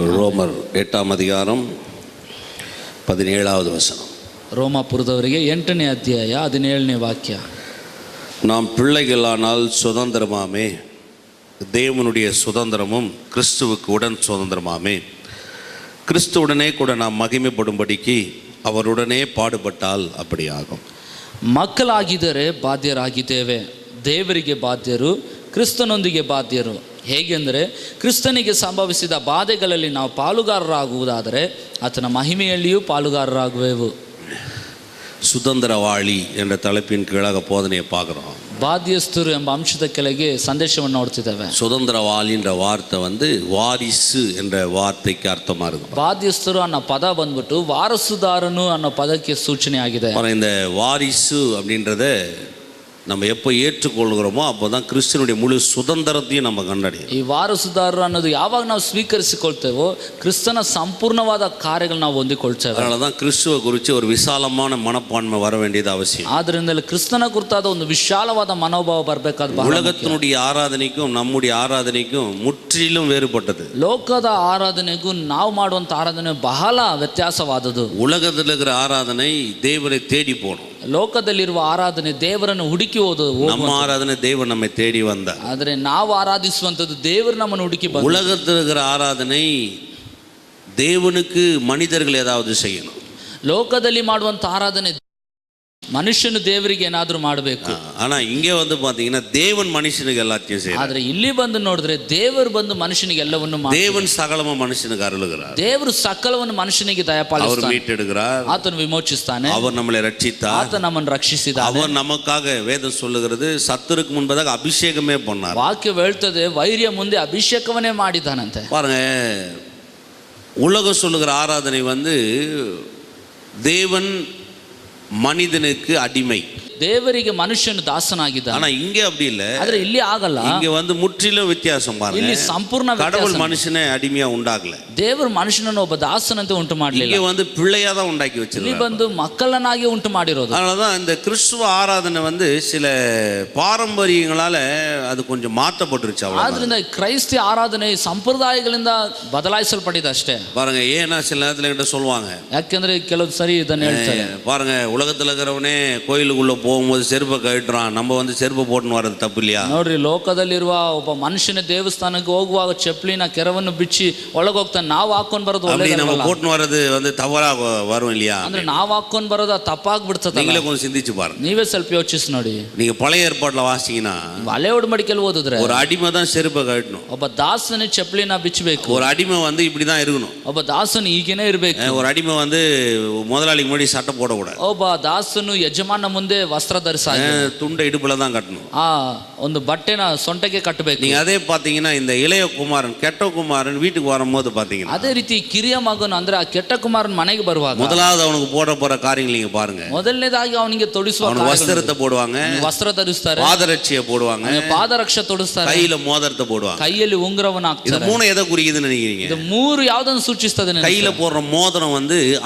ರೋಮರ್ 8ನೇ ಅಧಿಕಾರಂ 17வது வசனம். ರೋಮಾಪುರದವರಿಗೆ 8ನೇ ಅಧ್ಯಾಯ 17ನೇ ವಾಕ್ಯ. நாம் பிள்ளைகளானால் சுதந்திரமாமே, தேவனுடைய சுதந்திரமும் கிறிஸ்துவுக்கு உடன் சுதந்திரமாமே. கிறிஸ்துவுடனே கூட நாம் மகிமைப்படும்படிக்கு அவருடனே பாடுபட்டால் அப்படி ஆகும். ಮಕ್ಕಳಾಗಿದ್ದರೆ ಬಾಧ್ಯರಾಗಿದ್ದೇವೆ, ದೇವರಿಗೆ ಬಾಧ್ಯರು, ಕ್ರಿಸ್ತನೊಂದಿಗೆ ಬಾಧ್ಯರು. ಹೇಗೆಂದರೆ ಕ್ರಿಸ್ತನಿಗೆ ಸಂಭವಿಸಿದ ಬಾಧೆಗಳಲ್ಲಿ ನಾವು ಪಾಲುಗಾರರಾಗುವುದಾದರೆ ಆತನ ಮಹಿಮೆಯಲ್ಲಿಯೂ ಪಾಲುಗಾರರಾಗುವೆವು. சுதந்திரவாளி என்ற தலைப்பின் கீழாக போதனையை பார்க்குறோம். ಬಾಧ್ಯಸ್ಥರು ಎಂಬ ಅಂಶದ ಕೆಳಗೆ ಸಂದೇಶವನ್ನು ನೋಡ್ತಿದ್ದೇವೆ. சுதந்திரவாளின்ற வார்த்தை வாரிசு என்ற வார்த்தைக்கு அர்த்தமாக இருக்கு. ಬಾಧ್ಯಸ್ಥರು ಅನ್ನೋ ಪದ ಬಂದ್ಬಿಟ್ಟು ವಾರಸುದಾರನು ಅನ್ನೋ ಪದಕ್ಕೆ ಸೂಚನೆ ಆಗಿದೆ. இந்த வாரிசு அப்படின்றத நம்ம எப்போ ஏற்றுக்கொள்கிறோமோ அப்போ தான் கிறிஸ்துவனுடைய முழு சுதந்திரத்தையும் நம்ம கண்டறியும். ಈ ವಾರಸುದಾರರು ಅನ್ನೋದು ಯಾವಾಗ ನಾವು ಸ್ವೀಕರಿಸಿಕೊಳ್ತೇವೋ ಕ್ರಿಸ್ತನ ಸಂಪೂರ್ಣವಾದ ಕಾರ್ಯಗಳು ನಾವು ಹೊಂದಿಕೊಳ್ತೇವೆ. அதனால தான் கிறிஸ்துவ குறித்து ஒரு விசாலமான மனப்பான்மை வர வேண்டியது அவசியம். ಆದ್ರಿಂದಲೇ ಕ್ರಿಸ್ತನ ಕುರಿತಾದ ಒಂದು ವಿಶಾಲವಾದ ಮನೋಭಾವ ಬರಬೇಕಾದ. உலகத்தினுடைய ஆராதனைக்கும் நம்முடைய ஆராதனைக்கும் முற்றிலும் வேறுபட்டது. ಲೋಕದ ಆರಾಧನೆಗೂ ನಾವು ಮಾಡುವಂಥ ಆರಾಧನೆ ಬಹಳ ವ್ಯತ್ಯಾಸವಾದದ್ದು. உலகத்தில் இருக்கிற ஆராதனை தேவனை தேடி போகணும். ಲೋಕದಲ್ಲಿರುವ ಆರಾಧನೆ ದೇವರನ್ನು ಹುಡುಕಿ ಹೋದು. ನಮ್ಮ ಆರಾಧನೆ ದೇವರು நம்மை தேடி வந்த. ಆದರೆ ನಾವು ಆರಾಧಿಸುವಂಥದ್ದು ದೇವರು ನಮ್ಮನ್ನು ಹುಡುಕಿ ಬಂದ. உலகத்தில் இருக்கிற ஆராதனை தேவனுக்கு மனிதர்கள் ஏதாவது செய்யணும். ಲೋಕದಲ್ಲಿ ಮಾಡುವಂಥ ಆರಾಧನೆ ಮನುಷ್ಯನು ದೇವರಿಗೆ ಏನಾದರೂ ಮಾಡಬೇಕು. ஆனா இங்கே பார்த்தீங்கன்னா தேவன் மனுஷனுக்கு எல்லாத்தையும் செய்யறார். ಆದ್ರೆ ಇಲ್ಲಿ ಬಂದು ನೋಡಿದ್ರೆ ದೇವರು ಬಂದು ಮನುಷ್ಯನಿಗೆ ಎಲ್ಲವನ್ನು ಮಾಡಿ. தேவன் சகலமா மனுஷனுக்கு அருளுகிறார். ದೇವರು ಸಕಲವನ್ನು ಮನುಷ್ಯನಿಗೆ ದಯಪಾಲಿಸ್ತಾನೆ. அவர் மீட்டெடுக்கிறார். ಆತನು ವಿಮೋಚಿಸ್ತಾನೆ. அவர் நம்மளை ரட்சித்தார். ಆತ ನಮ್ಮನ್ನು ರಕ್ಷಿಸಿದ್ದಾನೆ. அவர் நமக்காக வேதம் சொல்லுகிறது சத்துருக்கு முன்பதாக அபிஷேகமே பண்ணார். ವಾಕ್ಯ ಹೇಳ್ತದೆ ವೈರ್ಯ ಮುಂದೆ ಅಭಿಷೇಕವನ್ನೇ ಮಾಡಿದ್ದಾನಂತೆ. பாருங்க, உலகம் சொல்லுகிற ஆராதனை தேவன் மனிதனுக்கு அடிமை, ದೇವರಿಗೆ ಮನುಷ್ಯನು ದಾಸನಾಗಿದ್ದಾನೆ. ஆனா இங்கே அப்படி இல்ல. ಆದ್ರೆ ಇಲ್ಲಿ ಆಗಲ್ಲ. இங்க முற்றிலும் வித்தியாசம். பாருங்க, ಇಲ್ಲಿ ಸಂಪೂರ್ಣ கடவுள் மனுஷனை அடிமையா உண்டாகல. ದೇವರು ಮನುಷ್ಯನನ್ನು ಒಬ್ಬ ದಾಸನಂತೆ ಉಂಟು ಮಾಡಲಿಲ್ಲ. இங்க பிள்ளையா தான் உண்டாக்கி வச்சிருக்காரு. ಇಲ್ಲಿ ಬಂದು ಮಕ್ಕಳನ್ನಾಗಿ ಉಂಟು ಮಾಡಿರೋದು. அதனாலதான் இந்த கிறிஸ்துவ ஆராதனை சில பாரம்பரியங்களால அது கொஞ்சம் மாற்றப்பட்டுருச்சு. ಆದ್ರಿಂದ ಕ್ರೈಸ್ತ ಆರಾಧನೆ ಸಂಪ್ರದಾಯಗಳಿಂದ ಬದಲಾಯಿಸಲ್ಪಟ್ಟಿದೆ ಅಷ್ಟೇ. பாருங்க, ஏன்னா சில நேரத்துல கிட்ட சொல்லுவாங்க, ಯಾಕೆಂದ್ರೆ ಕೆಲವು ಸರಿ ಇದನ್ನ ಹೇಳ್ತಾರೆ. பாருங்க, உலகத்துல இருக்கிறவனே கோயிலுக்குள்ள போகும்போது செருப்பை கழட்டுறான், நம்ம செருப்பை போட்டுன்னு வர்றது தப்பு இல்லையா? ನೋಡ್ರಿ, ಲೋಕದಲ್ಲಿರುವ ಒಬ್ಬ ಮನುಷ್ಯನ ದೇವಸ್ಥಾನಕ್ಕೆ ಹೋಗುವಾಗ ಚಪ್ಪಲಿನ ಕೆರವನ್ನು ಬಿಚ್ಚಿ ಒಳಗೆ ಹೋಗ್ತಾನೆ. ನಾವು ಹಾಕೊಂಡ್ ಬರೋದು நம்ம போட்டுன்னு வர்றது தவறா வரும் இல்லையா? ಅಂದ್ರೆ ನಾವು ಹಾಕೊಂಡ್ ಬರೋದು ತಪ್ಪಾಗ್ಬಿಡ್ತದೆ. நீங்களே கொஞ்சம் சிந்திச்சு பாருங்க. ನೀವೇ ಸ್ವಲ್ಪ ಯೋಚಿಸಿ ನೋಡಿ. நீங்க பழைய ஏற்பாட்டுல வாசிங்கன்னா ಹಳೆ ಒಡಂಬಡಿಕೆಯಲ್ಲಿ ಓದಿದ್ರೆ ஒரு அடிமை தான் செருப்பை கழட்டணும். ಒಬ್ಬ ದಾಸನ ಚಪ್ಪಲಿನ ಬಿಚ್ಚಬೇಕು. ஒரு அடிமை இப்படிதான் இருக்கணும். ಒಬ್ಬ ದಾಸನು ಹೀಗೇನೆ ಇರಬೇಕು. ஒரு ಅಡಿಮೆ முதலாளிக்கு முன்னாடி சட்டை போடக்கூடாது. ಒಬ್ಬ ದಾಸನು ಯಜಮಾನ ಮುಂದೆ ವಸ್ತ್ರ ಧರಿಸ துண்டை இடுப்புல தான் கட்டணும். ಒಂದು ಬಟ್ಟೆನ ಸೊಂಟಕ್ಕೆ ಕಟ್ಟಬೇಕು. நீங்க அதே பாத்தீங்கன்னா இந்த இளைய குமாரன் கெட்ட குமாரன் வீட்டுக்கு வரும்போது பாத்தீங்கன்னா ಅದೇ ರೀತಿ ಕಿರಿಯ ಮಗನು ಅಂದ್ರೆ ಆ ಕೆಟ್ಟ ಕುಮಾರನ್ ಮನೆಗೆ ಬರುವಾಗ முதலாவது அவனுக்கு போற காரியங்கள் நீங்க பாருங்க. ಮೊದಲನೇದಾಗಿ ಅವನಿಗೆ ತೊಡಿಸುವ ವಸ್ತ್ರத்தை போடுவாங்க, ವಸ್ತ್ರ ಧರಿಸ್ತಾರೆ, பாதரட்சியை போடுவாங்க, ಪಾದರಕ್ಷ ತೊಡಿಸ್ತಾರೆ, கையில மோதிரத்தை போடுவாங்க, ಕೈಯಲ್ಲಿ ಉಂಗುರವನ್ನು ಹಾಕ್ತಾರೆ. இது மூணு எதை குறிக்குதுன்னு நினைக்கிறீங்க? ಇದು ಮೂರು ಯಾವುದನ್ನು ಸೂಚಿಸ್ತದೆ? கையில போடுற மோதிரம்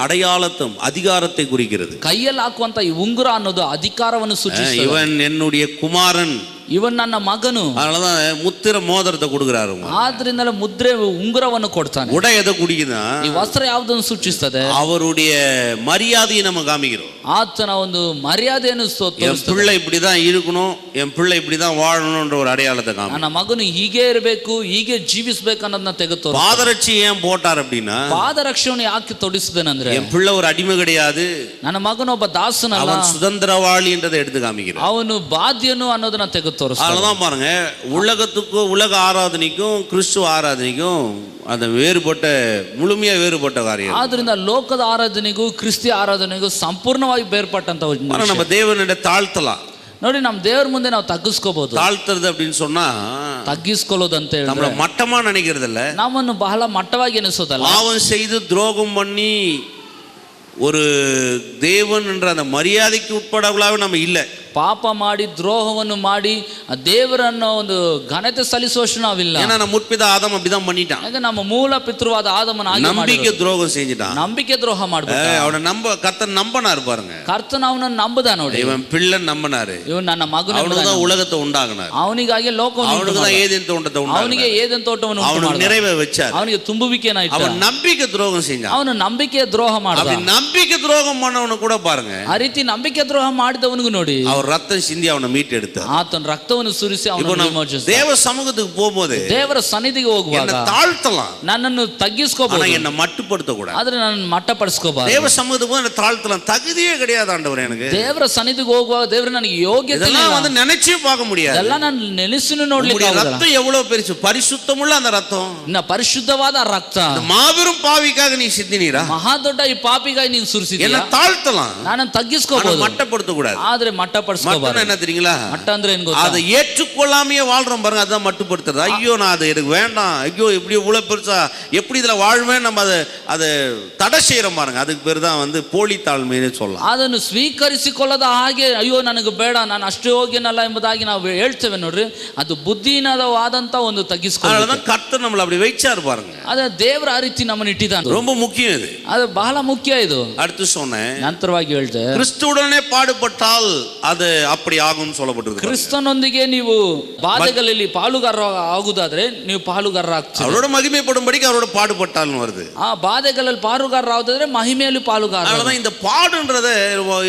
அடையாளத்தை அதிகாரத்தை குறிக்கிறது. ಕೈಯಲ್ಲಿ ಹಾಕುವಂತ ಈ ಉಂಗುರ ಅನ್ನೋದು ಅಧಿಕಾರವನ್ನು ಸೂಚಿಸುತ್ತದೆ. இவன் என்னுடைய குமாரன், ಇವನ್ ನನ್ನ ಮಗನು. அதனாலதான் முத்திர மோதிரத்தை கொடுக்கிறாரு. ಆದ್ರಿಂದಲೇ ಮುದ್ರೆ ಉಂಗುರವನ್ನು ಕೊಡ್ತಾನೆ. உடை எதை குடிக்குதா? ಈ ವಸ್ತ್ರ ಯಾವುದನ್ನು ಸೂಚಿಸ್ತದೆ? அவருடைய மரியாதையை நம்ம காமிக்கிறோம். ಆತನ ಒಂದು ಮರ್ಯಾದೆಯನ್ನು என் பிள்ளை இப்படிதான் இருக்கணும், என் பிள்ளை இப்படிதான் வாழணும்ன்ற ஒரு அடையாளத்தை காமி. ನನ್ನ ಮಗನು ಹೀಗೆ ಇರಬೇಕು, ಹೀಗೆ ಜೀವಿಸಬೇಕು ಅನ್ನೋದನ್ನ ತೆಗೆದು. பாதரட்சி ஏன் போட்டார் அப்படின்னா, ಪಾದರಕ್ಷೆಯನ್ನು ಯಾಕೆ ತೊಡಿಸಿದನಂದ್ರೆ என் பிள்ளை ஒரு அடிமை கிடையாது, ನನ್ನ ಮಗನ ಒಬ್ಬ ದಾಸನಲ್ಲ, அவன் சுதந்திரவாளி என்றதை எடுத்து காமிக்கிறார். ಅವನು ಬಾಧ್ಯನು ಅನ್ನೋದನ್ನ ತೆಗೆದು ತೋರಿಸ್ತಾನೆ. அதனாலதான் பாருங்க, உலகத்துக்கும் உலக ஆராதனைக்கும் கிறிஸ்துவ ஆராதனைக்கும் அது வேறுபட்ட, முழுமையா வேறுபட்ட காரியம். ಆದ್ರಿಂದ ಲೋಕದ ಆರಾಧನೆಗೂ ಕ್ರಿಸ್ತಿಯ ಆರಾಧನೆಗೂ ಸಂಪೂರ್ಣವಾಗಿ ಬೇರ್ಪಟ್ಟಂತ. நம்ம தேவனிட தாழ்த்தலாம். ನೋಡಿ, ನಮ್ಮ ದೇವರ ಮುಂದೆ ನಾವು ತಗ್ಗಿಸ್ಕೋಬಹುದು. தாழ்த்துறது அப்படின்னு சொன்னா ತಗ್ಗಿಸ್ಕೊಳ್ಳೋದು ಅಂತ ಹೇಳಿ நம்மள மட்டமா நினைக்கிறது இல்ல, ನಮ್ಮನ್ನು ಬಹಳ ಮಟ್ಟವಾಗಿ ಎನಿಸೋದಲ್ಲ. பாவம் செய்து துரோகம் பண்ணி ஒரு தேவன் என்ற அந்த மரியாதைக்கு உட்படவளாவே நம்ம இல்ல. ಪಾಪ ಮಾಡಿ ದ್ರೋಹವನ್ನು ಮಾಡಿ ಆ ದೇವರನ್ನು ಒಂದು ಘನತೆ ಸಲ್ಲಿಸುವಷ್ಟು ನಾವಿಲ್ಲ. ஏன்னா நம்ம முற்பிதா ஆதாம் அப்படிதான் பண்ணிட்டான். ಯಾಕೆ ನಮ್ಮ ಮೂಲ ಪಿತೃವಾದ ಆದಮನ ಹಾಗೆ நம்பிக்கை துரோகம் செஞ்சிட்டான். ನಂಬಿಕೆ ದ್ರೋಹ ಮಾಡ್ಬಿಟ್ಟ. அவனை கர்த்தர் நம்பினார் பாருங்க. ಕರ್ತನ ಅವನನ್ನು ನಂಬದ ನೋಡಿ. இவன் பிள்ளை நம்பினாரு. ಇವನು ನನ್ನ ಮಗನ அவனுக்கு தான் உலகத்தை உண்டாக்குனார். ಅವನಿಗಾಗಿ ಲೋಕವನ್ನು அவனுக்கு தான் ஏதேன் தோட்டத்தை உண்டாக்குனார். ಅವನಿಗೆ ಏದೆನ್ ತೋಟವನ್ನು அவனுக்கு நிறைவே வச்சார். ಅವನಿಗೆ ತುಂಬುವಿಕೆಯನ್ನು ಇಟ್ಟ. அவன் நம்பிக்கை துரோகம் செஞ்சான். ಅವನು ನಂಬಿಕೆ ದ್ರೋಹ ಮಾಡಿದ. அப்படி நம்பிக்கை துரோகம் பண்ணவன கூட பாருங்க. ಆ ರೀತಿ ನಂಬಿಕೆ ದ್ರೋಹ ಮಾಡಿದವನಿಗೂ ನೋಡಿ அவர் ரத்தம் சிந்தி அவனை மீட்டு எடுத்தார். ಆತನ ರಕ್ತವನ್ನು ಸುರಿಸಿ ಅವನನ್ನು ವಿಮೋಚಿಸಿದ. தேவ சமூகத்துக்கு போகும்போது ದೇವರ ಸನ್ನಿಧಿಗೆ ಹೋಗುವಾಗ என்ன தாழ்த்தலாம், ನನ್ನನ್ನು ತಗ್ಗಿಸ್ಕೋಬಹುದು, ஆனா என்ன மட்டுப்படுத்த கூடாது. ಆದ್ರೆ ನನ್ನನ್ನು ಮಟ್ಟಪಡಿಸ್ಕೋಬಾರದು. தேவ சமூகத்துக்கு போய் தாழ்த்தலாம், தகுதியே கிடையாது ஆண்டவரே எனக்கு. ದೇವರ ಸನ್ನಿಧಿಗೆ ಹೋಗುವಾಗ ದೇವರು ನನಗೆ ಯೋಗ್ಯತೆ ಇಲ್ಲ, இதெல்லாம் வந்து நினைச்சே பார்க்க முடியாது. ಅದೆಲ್ಲ ನಾನು ನೆನೆಸಿನೂ ನೋಡ್ಲಿಕ್ಕೆ ಆಗೋದಿಲ್ಲ. ரத்தம் எவ்வளவு பெருசு, பரிசுத்தமுள்ள அந்த ரத்தம், ಇನ್ನ ಪರಿಶುದ್ಧವಾದ ರಕ್ತ, மாபெரும் பாவிக்காக நீ சிந்தினீரா, ಮಹಾ ದೊಡ್ಡ ಈ ಪಾಪಿಗಾಗಿ ನೀನು ಸುರಿಸಿದ್ದೀಯ. என்ன தாழ்த்தலாம், ನಾನು ತಗ್ಗಿಸ್ಕೋಬಹುದು, மட்டப்படுத்த கூடாது. ಆದ್ರೆ ಮಟ್ಟಪಡಿಸ್ಕೋಬಾರದು. என்ன தெரியுங்களா, ಮಟ್ಟ ಅಂದ್ರೆ ಏನು ಗೊತ್ತಾ, அதை ஏற்றுக்கொள்ளாமையே வாழ்றோம் பாருங்க, அதான் மட்டுப்படுத்துறது. ஐயோ நான் அது எனக்கு வேண்டாம், ஐயோ இப்படி இவ்வளவு பெருசா எப்படி இதுல வாழ்வேன், நம்ம அதை தடை செய்யறோம் பாருங்க, அதுக்கு பேர் தான் வந்து போலி தாழ்மைன்னு சொல்லலாம். ಅದನ್ನು ಸ್ವೀಕರಿಸಿಕೊಳ್ಳದ ಹಾಗೆ ಅಯ್ಯೋ ನನಗೆ ಬೇಡ, ನಾನು ಅಷ್ಟೇ ಹೋಗ್ಯನಲ್ಲ ಎಂಬುದಾಗಿ ನಾವು ಹೇಳ್ತೇವೆ ನೋಡ್ರಿ, ಅದು ಬುದ್ಧಿಹೀನವಾದಂತ ಒಂದು ತಗ್ಗಿಸ್ಕೊಳ್ಳೋದು. ಕರ್ತರ್ நம்மள அப்படி வைச்சார் பாருங்க. ಅದೇ ದೇವರ ಆ ರೀತಿ ನಮ್ಮನ್ನು ಇಟ್ಟಿದ್ದಾನೆ. ரொம்ப முக்கியம் இது, ಅದು ಬಹಳ ಮುಖ್ಯ. ಇದು அடுத்து சொன்னேன், ನಂತರವಾಗಿ ಹೇಳ್ತೆ, கிறிஸ்துவுடனே பாடுபட்டால் அது அப்படி ஆகும் சொல்லப்பட்டிருக்கு. ಕ್ರಿಸ್ತನೊಂದಿಗೆ ನೀವು ಬಾಧೆಗಳಲ್ಲಿ ಪಾಲುಗಾರ ಆಗುದಾದ್ರೆ ನೀವು ಪಾಲುಗಾರರಾಗ್ತೀರಿ. அவரோட மகிமைப்படும்படிக்கு அவரோட பாடுபட்டால்னு வருது. ಆ ಬಾಧೆಗಳಲ್ಲಿ ಪಾಲುಗಾರರಾಗುದಾದ್ರೆ ಮಹಿಮೆಯಲ್ಲಿ ಪಾಲುಗಾರ. அதனால இந்த பாடுன்றத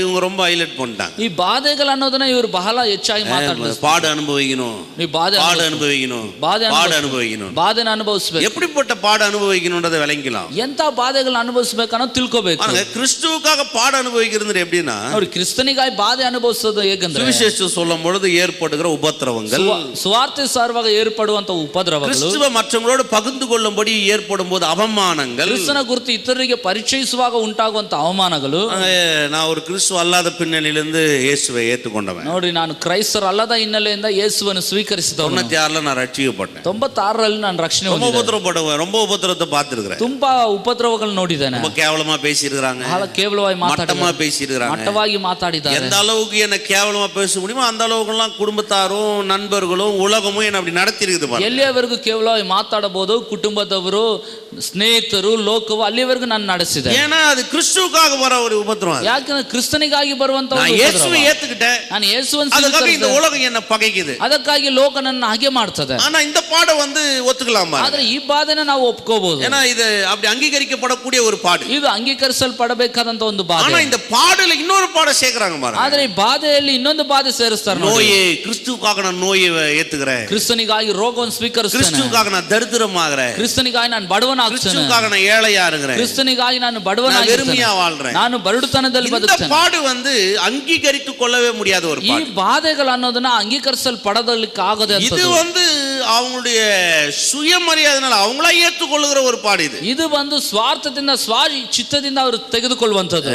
இவங்க ரொம்ப ஹைலைட் பண்ணிட்டாங்க. ಈ ಬಾಧೆಗಳು ಅನ್ನೋದನ್ನ ಇವರು ಬಹಳ ಹೆಚ್ಚಾಗಿ ಮಾತಾಡ್ತಾರೆ. பாடு அனுபவிக்கணும், ನೀವು ಬಾಧೆ அனுபவிக்கணும், பாடு அனுபவிக்கணும், ಬಾಧೆನ ಅನುಭವಿಸಬೇಕು. எப்படிப்பட்ட பாடு அனுபவிக்கணும்ன்றதை விளங்கலாம். ಎಂತ ಬಾಧೆಗಳನ್ನ ಅನುಭವಿಸಬೇಕನ್ನೋ ತಿಳ್ಕೋಬೇಕು. கிறிஸ்துவுக்காக பாடு அனுபவிக்கிறது எப்படின்னா, ನೋಡಿ ಕ್ರಿಸ್ತನಿಗಾಗಿ ಬಾಧೆ ಅನುಭವಿಸೋದು ಹೇಗಂದ್ರೆ, சுவிசேஷம் சொல்லும் பொழுது ஏற்படுகிற உபத்திரவங்கள், ಸುವಾರ್ತೆ ಸಾರುವಾಗ ಏರ್ಪಡುವಂತ ಉಪದ್ರವಗಳು, கிறிஸ்துவ மற்றவங்களோடு பகிர்ந்து கொள்ளும்படி ஏற்படும் போது அவமானங்கள், ಕ್ರಿಸ್ತನ ಕುರಿತು ಇತರರಿಗೆ ಪರಿಚಯಿಸುವಾಗ ಉಂಟಾಗುವಂತ ಅವಮಾನಗಳು. நான் ஒரு கிறிஸ்துவ அல்லாத பின்னணியிலிருந்து இயேசுவை ஏற்றுக்கொண்டவன். ನೋಡಿ, ನಾನು ಕ್ರೈಸ್ತರ ಅಲ್ಲದ ಹಿನ್ನೆಲೆಯಿಂದ ಯೇಸುವನ್ನು ಸ್ವೀಕರಿಸಿದವನು. 96ல நான் ரட்சிக்கப்பட்டேன். 96ರಲ್ಲಿ ನಾನು ರಕ್ಷಣೆ ಹೊಂದಿದೆ. ரொம்ப உபத்திரத்தை பார்த்திருக்கிறேன். ತುಂಬಾ ಉಪದ್ರವಗಳು ನೋಡಿದ್ದೇನೆ. ரொம்ப கேவலமா பேசியிருக்காங்க, ಬಹಳ ಕೇವಲವಾಗಿ மட்டமா பேசியிருக்காங்க, ಮಟ್ಟವಾಗಿ ಮಾತಾಡಿದ್ದಾರೆ. எந்த அளவுக்கு என்ன கேவலமா பேச முடியுமோ அந்த அளவுக்குலாம் குடும்பத்தாரும் நண்பர்களும் உலகமும் என்ன அப்படி நடத்தி இருக்குது. ಎಲ್ಲಿಯವರೆಗೂ ಕೇವಲವಾಗಿ ಮಾತಾಡಬಹುದು, ಕುಟುಂಬದವರು, ಸ್ನೇಹಿತರು, ಲೋಕವು ಅಲ್ಲಿವರೆಗೂ ನಾನು ನಡೆಸಿದೆ. ஏன்னா அது கிறிஸ்துவுக்காக வர ஒரு உபத்திரம். ಯಾಕಂದ್ರೆ ಕ್ರಿಸ್ತನಿಗಾಗಿ ಬರುವಂತ ಯೇಸುவை ஏத்துக்கிட்டேன், ನಾನು ಯೇಸುವನ್ನು அதுக்காக இந்த உலகம் என்ன பகைக்குது, ಅದಕ್ಕಾಗಿ ಲೋಕ ನನ್ನ ಹಾಗೆ ಮಾಡ್ತದೆ. ஆனா இந்த பாடம் வந்து ஒத்துக்கலாமா? ಆದ್ರೆ ಈ ಬಾಧೆನ ನಾವು ಒಪ್ಕೋಬಹುದು. ஏன்னா இது அப்படி அங்கீகரிக்கப்படக்கூடிய ஒரு பாடு, ಇದು ಅಂಗೀಕರಿಸಲ್ಪಡಬೇಕಾದಂತ ಒಂದು ಬಾಧೆ. ஆனா இந்த பாடல இன்னொரு பாடம் சேர்க்கறாங்க பாருங்க. ಆದ್ರೆ ಈ ಬಾಧೆಯಲ್ಲಿ ಇನ್ನೊಂದು ಬಾಧೆ ಸೇರಿಸ್ತಾರೆ. நோயே, கிறிஸ்துவுக்காக நான் நோயை ஏத்துக்கிறேன், ಕ್ರಿಸ್ತನಿಗಾಗಿ ರೋಗವನ್ನು ಸ್ವೀಕರಿಸ್ತೇನೆ, கிறிஸ்துவுக்காக நான் தரித்திரமாகிறேன், ಕ್ರಿಸ್ತನಿಗಾಗಿ ನಾನು ಬಡವನಾಗ್ತೇನೆ, கிறிஸ்துவுக்காக நான் ஏழையா இருக்கிறேன், ಕ್ರಿಸ್ತನಿಗಾಗಿ ನಾನು ಬಡವನಾಗಿ வெறுமையா வாழ்றேன், ನಾನು ಬಡತನದಲ್ಲಿ இந்த ಬದುಕ್ತೇನೆ. பாடு வந்து அங்கீகரித்துக் கொள்ளவே முடியாத ஒரு ಈ பாடு. ಬಾಧೆಗಳು ಅನ್ನೋದನ್ನ ಅಂಗೀಕರಿಸಲ್ಪಡದಲಿಕ್ಕೆ ಆಗದೆ. இது வந்து அவங்களுடைய சுயமரியாதைனால அவங்களா ஏற்றுக்கொள்ளுகிற ஒரு பாடு. ಇದು ಬಂದು ಸ್ವಾರ್ಥದಿಂದ ಚಿತ್ತದಿಂದ ಅವರು ತೆಗೆದುಕೊಳ್ಳುವಂತದ್ದು.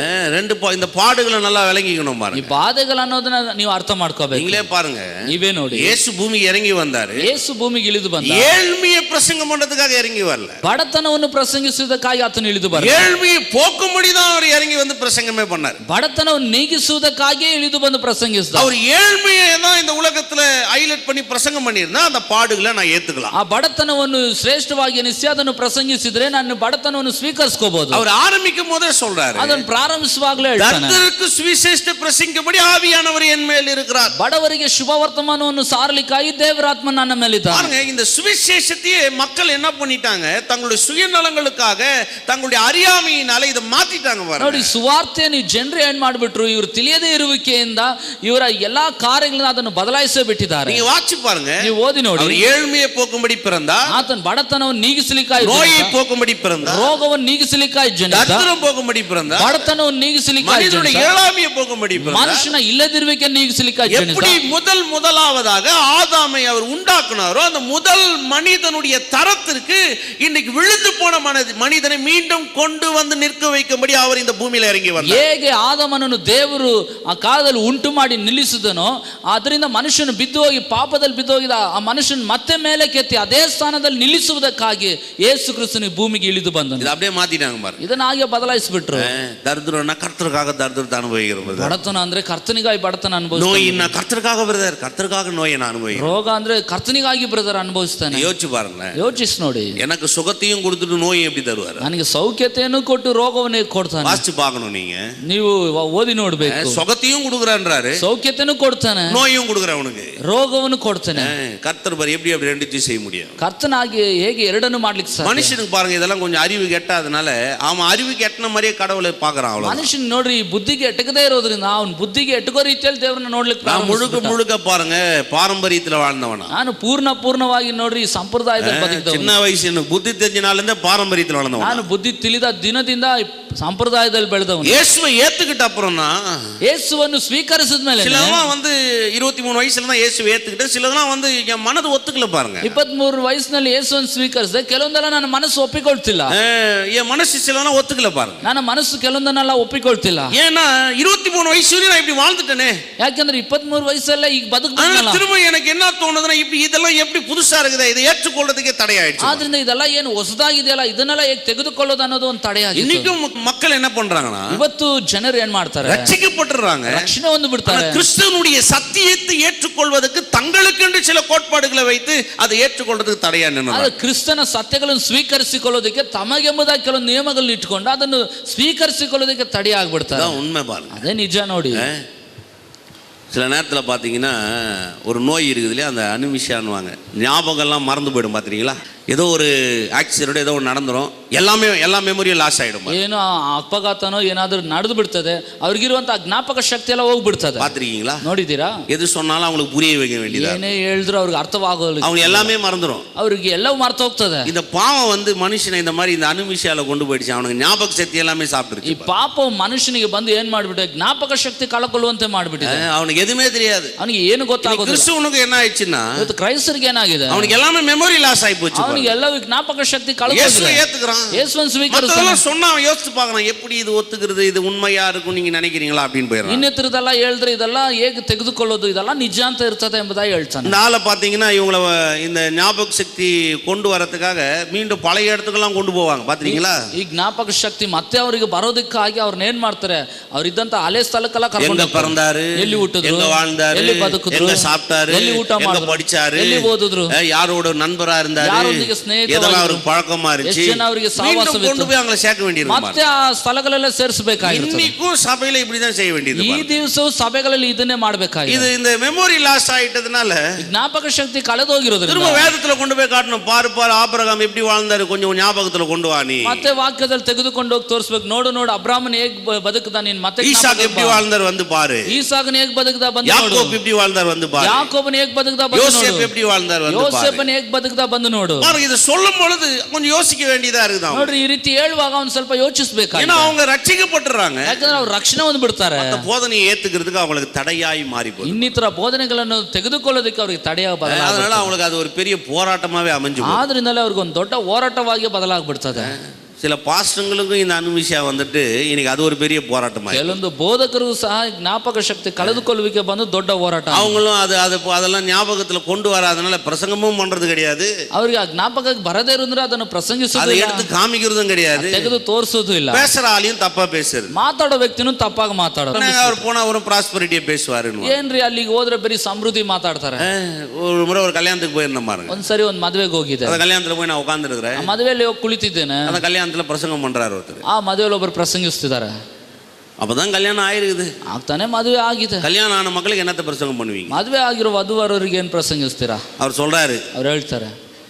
இந்த பாடுகளை நல்லா விளங்கிக்கணும் பாருங்க. ಈ ಬಾಧೆಗಳು ಅನ್ನೋದನ್ನ ನೀವು ಅರ್ಥ ಮಾಡ್ಕೋಬೇಕು. நீங்களே பாருங்க, ನೀವೇ ನೋಡಿ, இயேசு பூமிக்கு இறங்கி வந்தாரு. ಯೇಸು ಭೂಮಿಗೆ ಇಳಿದು ಬಂದ. ஏழ்மையை பிரசங்கம் பண்றதுக்காக இறங்கி வரல, ಬಡತನವನ್ನು ಪ್ರಸಂಗಿಸುವುದಕ್ಕಾಗಿ ಆತನು ಇಳಿದು ಬಂದ. ஏழ்மையை போக்கும்படி தான் அவர் இறங்கி வந்து பிரசங்கமே பண்ணார். ಬಡತನವನ್ನು ನೀಗಿಸುವುದಕ್ಕಾಗಿಯೇ ಇಳಿದು ಬಂದು ಪ್ರಸಂಗಿಸಿದ. அவர் ஏழ்மையை தான் இந்த உலகத்துல ஹைலைட் பண்ணி பிரசங்கம் பண்ணியிருந்தா அந்த பாடுகளை நான் ஏத்துக்கலாம். ಆ ಬಡತನವನ್ನು ಶ್ರೇಷ್ಠವಾಗಿ ಎನಿಸಿ ಅದನ್ನು ಪ್ರಸಂಗಿಸಿದ್ರೆ ನಾನು ಬಡತನವನ್ನು ಸ್ವೀಕರಿಸಬಹುದು. அவர் ஆரம்பிக்கும் போதே சொல்றாரு, ಅದನ್ನು ಪ್ರಾರಂಭಿಸುವಾಗಲೇ ಹೇಳ್ತಾನೆ, தரித்திரருக்கு சுவிசேஷத்தை பிரசங்கிக்கும்படி ஆவியானவர் என் மேல் இருக்கிறார். ಬಡವರಿಗೆ ಶುಭ ವರ್ತಮಾನವನ್ನು ಸಾರಲಿಕ್ಕಾಗಿ ದೇವರಾತ್ಮ ನನ್ನ ಮೇಲಿದ್ದಾನೆ. பாருங்க, இந்த சுவிசேஷத்தையே மக்கள் என்ன பண்ணிட்டாங்க, தங்களுடைய சுயநலங்களுக்காக, தங்களுடைய அறியாமையினால இதை மாத்திட்டாங்க பாருங்க. ನೋಡಿ, ಸುವಾರ್ತೆಯನ್ನು ಜನರು ಏನ್ ಮಾಡ್ಬಿಟ್ರು, ಇವರು ತಿಳಿಯದೇ ಇರುವಿಕೆಯಿಂದ ಇವರ ಎಲ್ಲಾ ಕಾರ್ಯಗಳನ್ನ ಅದನ್ನು ಬದಲಾಯಿಸೇ ಬಿಟ್ಟಿದ್ದಾರೆ. நீங்க வாட்சி பாருங்க, ನೀವು ಓದಿ ನೋಡಿ, அவர் ஏழ்மையை போக்கும்படி பிறந்தார், ಆತನ ಬಡತನವನ್ನು ನೀಗಿಸಲಿಕ್ಕಾಗಿ, நோயை போக்கும்படி பிறந்தார், ರೋಗವನ್ನು ನೀಗಿಸಲಿಕ್ಕಾಗಿ ಜನಿಸಿದ, தரித்திரம் போக்கும்படி பிறந்தார், ಬಡತನವನ್ನು ನೀಗಿಸಲಿಕ್ಕಾಗಿ மனிதனுடைய ಜನಿಸಿದ, இயலாமையை போக்கும்படி பிறந்தார், ಮನುಷ್ಯನ ಇಲ್ಲದಿರುವಿಕೆ ನೀಗಿಸಲಿಕ್ಕಾಗಿ ಜನಿಸಿದ. எப்படி முதலாவதாக ஆதாமை அவர் உண்டாக்குனாரோ அந்த முதல் மனிதனுடைய தரத்திற்கு இன்னைக்கு விழுந்து போன மனிதன் மனிதனை மீண்டும் கொண்டு வந்து நிற்க வைக்கும்படி அவர் இந்த பூமியில இறங்கி வந்தார். ಹೇಗೆ ಆದಾಮನನ್ನು ದೇವರು ಆ ಕಾಲದಲ್ಲಿ ಉಂಟು ಮಾಡಿ ನಿಲ್ಲಿಸಿದನೋ ಅದರಿಂದ ಮನುಷ್ಯನು ಬಿದ್ದು ಹೋಗಿ ಪಾಪದಲ್ಲಿ ಬಿದ್ದು ಹೋಗಿದ ಆ ಮನುಷ್ಯನ ಮತ್ತೆ ಮೇಲೆ ಕೆತ್ತಿ ಅದೇ ಸ್ಥಾನದಲ್ಲಿ ನಿಲ್ಲಿಸುವುದಕ್ಕಾಗಿ ಯೇಸು ಕ್ರಿಸ್ತನು ಭೂಮಿಗೆ ಇಳಿದು ಬಂದನು. இது அப்படியே மாத்திட்டாங்க பாருங்க. ಇದನ್ನ ಹಾಗೆ ಬದಲಾಯಿಸಿಬಿಟ್ರು. தரித்திரம்னா கர்த்தருக்காக தரித்திரத்தை அனுபவிக்கிறது. ಬಡತನ ಅಂದ್ರೆ ಕರ್ತನಿಗಾಗಿ ಬಡತನ ಅನುಭವಿಸ್ತಾನೆ. நோயின்னா கர்த்தருக்காக பிரதர், கர்த்தருக்காக நோயை நான் அனுபவிக்கிறேன். ರೋಗ ಅಂದ್ರೆ ಕರ್ತನಿಗಾಗಿ ಬ್ರದರ್ ಅನುಭವಿಸ್ತಾನೆ. யோசிச்சு பாருங்க, ಯೋಚಿಸಿ ನೋಡಿ. எனக்கு சுகத்தையும் கொடுத்துட்டு நோயை எப்படி தருவாரு? ನನಗೆ ಸೌಖ್ಯತೆಯನ್ನು ಕೊಟ್ಟು ರೋಗವನ್ನೇ ಕೊಡ್ತಾನೆ. வாசிச்சு பார்க்கணும் நீங்க, ನೀವು ಓದಿ ನೋಡ್ಬೇಕು. சுகத்தையும் கொடுக்குறான்றாரு, ಸೌಖ್ಯತೆಯನ್ನು ಕೊಡ್ತಾನೆ, நோயும் கொடுக்குறவனுக்கு ರೋಗವನ್ನು ಕೊಡ್ತಾನೆ. கர்த்தர் பாரு எப்படி அப்படி ரெண்டுத்தையும் செய்ய முடியும்? ಕರ್ತನಾಗಿ ಹೇಗೆ ಎರಡನ್ನು ಮಾಡ್ಲಿಕ್ಕೆ ಸಾಧ್ಯ? மனுஷனுக்கு பாருங்க இதெல்லாம் கொஞ்சம் அறிவு கெட்டாதனால அவன் அறிவுக்கு எட்டன மாதிரியே கடவுளை பார்க்கறான். அவ்வளவு ಮನುಷ್ಯನ್ ನೋಡ್ರಿ ಬುದ್ಧಿಗೆ ಎಟಕದೇ ಇರೋದ್ರಿಂದ ಅವನು ಬುದ್ಧಿಗೆ ಎಟಕೋ ರೀತಿಯಲ್ಲಿ ದೇವರನ್ನ ನೋಡ್ಲಿಕ್ಕೆ முழுக்க பாருங்க பாரம்பரியத்துல வாழ்ந்தவனா ನಾನು ಪೂರ್ಣವಾಗಿ ನೋಡ್ರಿ ಸಂಪ್ರದಾಯದಲ್ಲಿ ಬದುಕಿದವನು. சின்ன வயசு எனக்கு புத்தி தெரிஞ்ச நாள்ல இருந்தே பாரம்பரியத்துல வளர்ந்தவன். ನಾನು ಬುದ್ಧಿ ತಿಳಿದ ದಿನದಿಂದ ಸಂಪ್ರದಾಯದಲ್ಲಿ ಬೆಳೆದವನು. இயேசுவை ஏத்துக்கிட்ட அப்புறம்னா, ಯೇಸುವನ್ನು ಸ್ವೀಕರಿಸಿದ ಮೇಲೆ சிலதெல்லாம் வந்து 23 வயசுல தான் இயேசுவை ஏத்துக்கிட்டு, சிலதெல்லாம் வந்து என் மனது ஒத்துக்கல பாருங்க. 23 ವಯಸ್ಸಿನಲ್ಲಿ ಯೇಸುವನ್ನು ಸ್ವೀಕರಿಸಿದೆ, ಕೆಲವೊಂದೆಲ್ಲ ನನ್ನ ಮನಸ್ಸು ಒಪ್ಪಿಕೊಳ್ತಿಲ್ಲ. என் மனசு சிலதெல்லாம் ஒத்துக்கல பாருங்க. ನನ್ನ ಮನಸ್ಸು ಕೆಲವೊಂದನ್ನೆಲ್ಲ ಒಪ್ಪಿಕೊಳ್ತಿಲ್ಲ. ஏன்னா 23 வயசுல நான் இப்படி வாழ்ந்துட்டேனே. ಯಾಕಂದ್ರೆ 23 ವಯಸ್ಸಲ್ಲೇ ಈಗ ಬದುಕಲ್ಲ. திரும்ப எனக்கு என்ன தோணுதுன்னா, இப்படி இதெல்லாம் எப்படி புதுசா இருக்குதே, இதை ஏற்றுக்கொள்றதுக்கே தடையாயிடுச்சு. ಆದ್ರಿಂದ ಇದೆಲ್ಲ ಏನು ಹೊಸದಾಗಿದೆಯಲ್ಲ, ಇದನ್ನೆಲ್ಲ ಹೇಗೆ ತೆಗೆದುಕೊಳ್ಳೋದು ಅನ್ನೋದು ಒಂದು ತಡೆಯಾಗಿದೆ. இன்னைக்கும் மக்கள் என்ன பண்றாங்கன்னா, ಇವತ್ತು ಜನರು ಏನ್ ಮಾಡ್ತಾರೆ, ரட்சிக்கப்பட்டுறாங்க, ರಕ್ಷಣೆ ಒಂದು ಬಿಡ್ತಾರೆ. கிறிஸ்துவனுடைய சத்தியத்தை ஏற்றுக்கொள்வதற்கு தங்களுக்கென்று சில கோட்பாடுகளை வைத்து அதை ஏற்றுக்கொள்றதுக்கு தடையா நின்னு, ಕ್ರಿಸ್ತನ ಸತ್ಯಗಳನ್ನು ಸ್ವೀಕರಿಸಿಕೊಳ್ಳೋದಕ್ಕೆ ತಮಗೆಂಬುದಾಗಿ ಕೆಲವು ನಿಯಮಗಳನ್ನು ಇಟ್ಕೊಂಡು ಅದನ್ನು ಸ್ವೀಕರಿಸಿಕೊಳ್ಳೋದಕ್ಕೆ ತಡೆಯಾಗ್ಬಿಡ್ತಾರೆ. உண்மை பாருங்க, ಅದೇ ನಿಜ ನೋಡಿ. சில நேரத்தில் பார்த்தீங்கன்னா ஒரு நோய் இருக்குது இல்லையா, அந்த அனுமிஷான்னுவாங்க, ஞாபகம்லாம் மறந்து போயிடும். பார்த்துறீங்களா, ஏதோ ஒரு ஆக்சிடென்ட் ஏதோ ஒன்று நடந்துடும், எல்லா மெமரியும் லாஸ் ஆகிடும். ಏನೋ ಅಪಘಾತನೋ ಏನಾದರೂ ನಡೆದು ಬಿಡ್ತದೆ, ಅವ್ರಿಗಿರುವಂತಹ ಜ್ಞಾಪಕ ಶಕ್ತಿ ಎಲ್ಲ ಹೋಗ್ಬಿಡ್ತದೆ. பார்த்துருக்கீங்களா, ನೋಡಿದ್ದೀರಾ? எது சொன்னாலும் அவங்களுக்கு புரிய வைக்க வேண்டியது, ಏನೇ ಹೇಳಿದ್ರು ಅವ್ರಿಗೆ ಅರ್ಥವಾಗೋಲ್ಲ, அவங்க எல்லாமே மறந்துடும், ಅವ್ರಿಗೆ ಎಲ್ಲವೂ ಮರ್ತು ಹೋಗ್ತದೆ. இந்த பாவம் வந்து மனுஷனை இந்த மாதிரி இந்த அனுமிஷால கொண்டு போயிடுச்சு, அவனுக்கு ஞாபக சக்தி எல்லாமே சாப்பிட்டுருச்சு. ಈ ಪಾಪವು ಮನುಷ್ಯನಿಗೆ ಬಂದು ಏನ್ ಮಾಡ್ಬಿಟ್ಟೆ, ಜ್ಞಾಪಕ ಶಕ್ತಿ ಕಳ್ಕೊಳ್ಳುವಂತೆ ಮಾಡ್ಬಿಟ್ಟಿದೆ. அவனுக்கு எதுவுமே தெரியாது, ಅವನಿಗೆ ಏನು ಗೊತ್ತಾಗೋದಿಲ್ಲ. கிறிஸ்துவனுக்கு என்ன ஆயிடுச்சுன்னா, ಇವತ್ತು ಕ್ರೈಸ್ತರಿಗೆ ಏನಾಗಿದೆ, அவனுக்கு எல்லாமே மெமரி லாஸ் ஆகி போச்சு. ಅವನಿಗೆ ಎಲ್ಲವೂ ಜ್ಞಾಪಕ ಶಕ್ತಿ ಕಳ್ಕೊಳ್ಳೋದು. இயேசுவை ஏத்துக்கறான், ಯೇಸುವನ್ನು ಸ್ವೀಕರಿಸ್ತಾನೆ. மத்ததெல்லாம் சொன்னா அவன் யோசிச்சு பார்க்கறான், எப்படி இது ஒத்துக்கிறது, இது உண்மையா இருக்கும் நீங்க நினைக்கிறீங்களா அப்படின்னு போயிடுறான். ಇನ್ನಿತರದೆಲ್ಲ ಹೇಳಿದ್ರೆ ಇದೆಲ್ಲ ಹೇಗೆ ತೆಗೆದುಕೊಳ್ಳೋದು, ಇದೆಲ್ಲ ನಿಜ ಅಂತ ಇರ್ತದೆ ಎಂಬುದಾಗಿ ಹೇಳ್ತಾನೆ. இந்த ஆளை பார்த்தீங்கன்னா இவங்கள இந்த ஞாபக சக்தி கொண்டு வரதுக்காக மீண்டும் பழைய இடத்துக்கெல்லாம் கொண்டு போவாங்க. பாத்தீங்களா, ಈ ಜ್ಞಾಪಕ ಶಕ್ತಿ ಮತ್ತೆ ಅವರಿಗೆ ಬರೋದಕ್ಕಾಗಿ ಅವ್ರನ್ನ ಏನ್ ಮಾಡ್ತಾರೆ, ಅವ್ರಿದ್ದಂತ ಹಳೆ ಸ್ಥಳಕ್ಕೆಲ್ಲ ಕರ್ಕೊಂಡು எங்க பிறந்தாரு, ಎಲ್ಲಿ ಹುಟ್ಟಿದ್ರು, எங்க வாழ்ந்தாரு, ಎಲ್ಲಿ ಬದುಕಿದ್ರು, எங்க சாப்பிட்டாரு, ಎಲ್ಲಿ ಊಟ எங்க ಮಾಡಿದ್ರು, படிச்சாரு, ಎಲ್ಲಿ ಓದಿದ್ರು, யாரோட நண்பரா இருந்தாரு, ಯಾರೊಂದಿಗೆ ಸ್ನೇಹಿತರಾಗಿದ್ರು, இதெல்லாம் அவருக்கு பழக்கமா இருந்துச்சு, ಎಷ್ಟು ಜನ ಅವರಿಗೆ ಸಹವಾಸವಿತ್ತು, கொண்டு போய் அவங்களை சேர்க்க வேண்டியது. ಮತ್ತೆ ಆ ಸ್ಥಳಗಳೆಲ್ಲ ಸೇರಿಸಬೇಕಾಗಿತ್ತು. இன்னைக்கும் சபையில இப்படிதான் செய்ய வேண்டியது. ಈ ದಿವಸವು ಸಭೆಗಳಲ್ಲಿ ಇದನ್ನೇ ಮಾಡಬೇಕಾಗಿದೆ. இது இந்த மெமரி லாஸ் ஆயிட்டதுனால ಜ್ಞಾಪಕ ಶಕ್ತಿ ಕಳೆದೋಗಿರೋದ್ರಿಂದ திரும்ப வேதத்துல கொண்டு போய் காட்டணும், பாரு ஆபிரகாம் எப்படி வாழ்ந்தாரு, கொஞ்சம் ஞாபகத்துல கொண்டு வா நீ. ಮತ್ತೆ ವಾಕ್ಯದಲ್ಲಿ ತೆಗೆದುಕೊಂಡು ಹೋಗಿ ತೋರಿಸಬೇಕು. ನೋಡು ಅಬ್ರಾಮನ್ ಹೇಗ್ ಬದುಕದ, ನೀನ್ ಮತ್ತೆ ஈசாக் எப்படி வாழ்ந்தார் வந்து பாரு, ಈಸಾಕನ ಹೇಗ್ ಬದುಕದ ಬಂದು ನೋಡು, யாக்கோப் எப்படி வாழ்ந்தார் வந்து பாரு, ಯಾಕೋಬನ ಹೇಗ್ ಬದುಕದ ಬಂದು ನೋಡು, யோசேப் எப்படி வாழ்ந்தார் வந்து பாரு. ಯೋಸೇಫನ ಹೇಗ್ ಬದುಕದ ಬಂದು ನೋಡು. பாருங்க, இது சொல்லும் பொழுது கொஞ்சம் யோசிக்க வேண்டியதா இருக்குது. ನೋಡ್ರಿ, ಈ ರೀತಿ ಹೇಳುವಾಗ ಅವ್ನು ಸ್ವಲ್ಪ ಯೋಚಿಸಬೇಕಾಗಿದೆ. ஏன்னா அவங்க ரட்சிக்கப்பட்டுறாங்க, ಯಾಕಂದ್ರೆ ಅವ್ರು ರಕ್ಷಣೆ ಒಂದು ಬಿಡ್ತಾರೆ. அந்த போதனையை ஏத்துக்கிறதுக்கு அவங்களுக்கு தடையாய் மாறி போகுது. ಇನ್ನಿತರ ಬೋಧನೆಗಳನ್ನು ತೆಗೆದುಕೊಳ್ಳೋದಕ್ಕೆ ಅವ್ರಿಗೆ ತಡೆಯಾಗಬಾರದು. அதனால அவங்களுக்கு அது ஒரு பெரிய போராட்டமாவே அமைஞ்சு போகுது. ಆದ್ರಿಂದಲೇ ಅವ್ರಿಗೆ ಒಂದು ದೊಡ್ಡ ಹೋರಾಟವಾಗಿ ಬದಲಾಗ್ಬಿಡ್ತದೆ. சில பாஸ்டங்களுக்கும் இந்த அனுமிஷா வந்துட்டு இன்னைக்கு அது ஒரு பெரிய போராட்டமா. ಕೆಲವೊಂದು ಬೋಧಕರು ಸಹ ಜ್ಞಾಪಕ ಶಕ್ತಿ ಕಳೆದುಕೊಳ್ಳುವಿಕೆ ಬಂದು ದೊಡ್ಡ ಹೋರಾಟ. அவங்களும் அதெல்லாம் ஞாபகத்துல கொண்டு வராதனால பிரசங்கமும் பண்றது கிடையாது, ಅವರಿಗೆ ಆ ಜ್ಞಾಪಕ ಬರದೇ ಇರೋದ್ರೆ ಅದನ್ನು ಪ್ರಸಂಗಿಸೋದು, அதை எடுத்து காமிக்கிறதும் கிடையாது, ತೆಗೆದು ತೋರಿಸೋದು ಇಲ್ಲ. பேசுற ஆளையும் தப்பா பேசுறது, ಮಾತಾಡೋ ವ್ಯಕ್ತಿನೂ ತಪ್ಪಾಗಿ ಮಾತಾಡೋದು. அவர் போனா ஒரு ப்ராஸ்பரிட்டியை பேசுவாரு. ಏನ್ರಿ ಅಲ್ಲಿಗೆ ಹೋದ್ರೆ ಬರೀ ಸಮೃದ್ಧಿ ಮಾತಾಡ್ತಾರೆ. ஒரு முறை ஒரு கல்யாணத்துக்கு போயிருந்தேன் பாருங்க, ಒಂದ್ಸರಿ ಒಂದ್ ಮದ್ವೆಗೆ ಹೋಗಿದ್ದೆ. அந்த கல்யாணத்துல போய் நான் உட்கார்ந்து இருக்கிறேன், ಮದುವೆಯಲ್ಲಿ ಹೋಗಿ ಕುಳಿತಿದ್ದೇನೆ. அந்த கல்யாணத்துல பிரசங்கம் பண்றாரு ஒருத்தர், ಆ ಮದುವೆಯಲ್ಲಿ ಒಬ್ಬರು ಪ್ರಸಂಗಿಸ್ತಿದ್ದಾರೆ. அப்பதான் கல்யாணம் ஆயிருக்குது, ಆಗ್ತಾನೆ ಮದುವೆ ಆಗಿದೆ. கல்யாணம் ஆன மக்களுக்கு என்னத்த பிரசங்கம் பண்ணுவீங்க? ಮದುವೆ ಆಗಿರೋ ವಧುವರರಿಗೆ ಏನ್ ಪ್ರಸಂಗಿಸ್ತೀರಾ? அவர் சொல்றாரு, ಅವ್ರು ಹೇಳ್ತಾರೆ,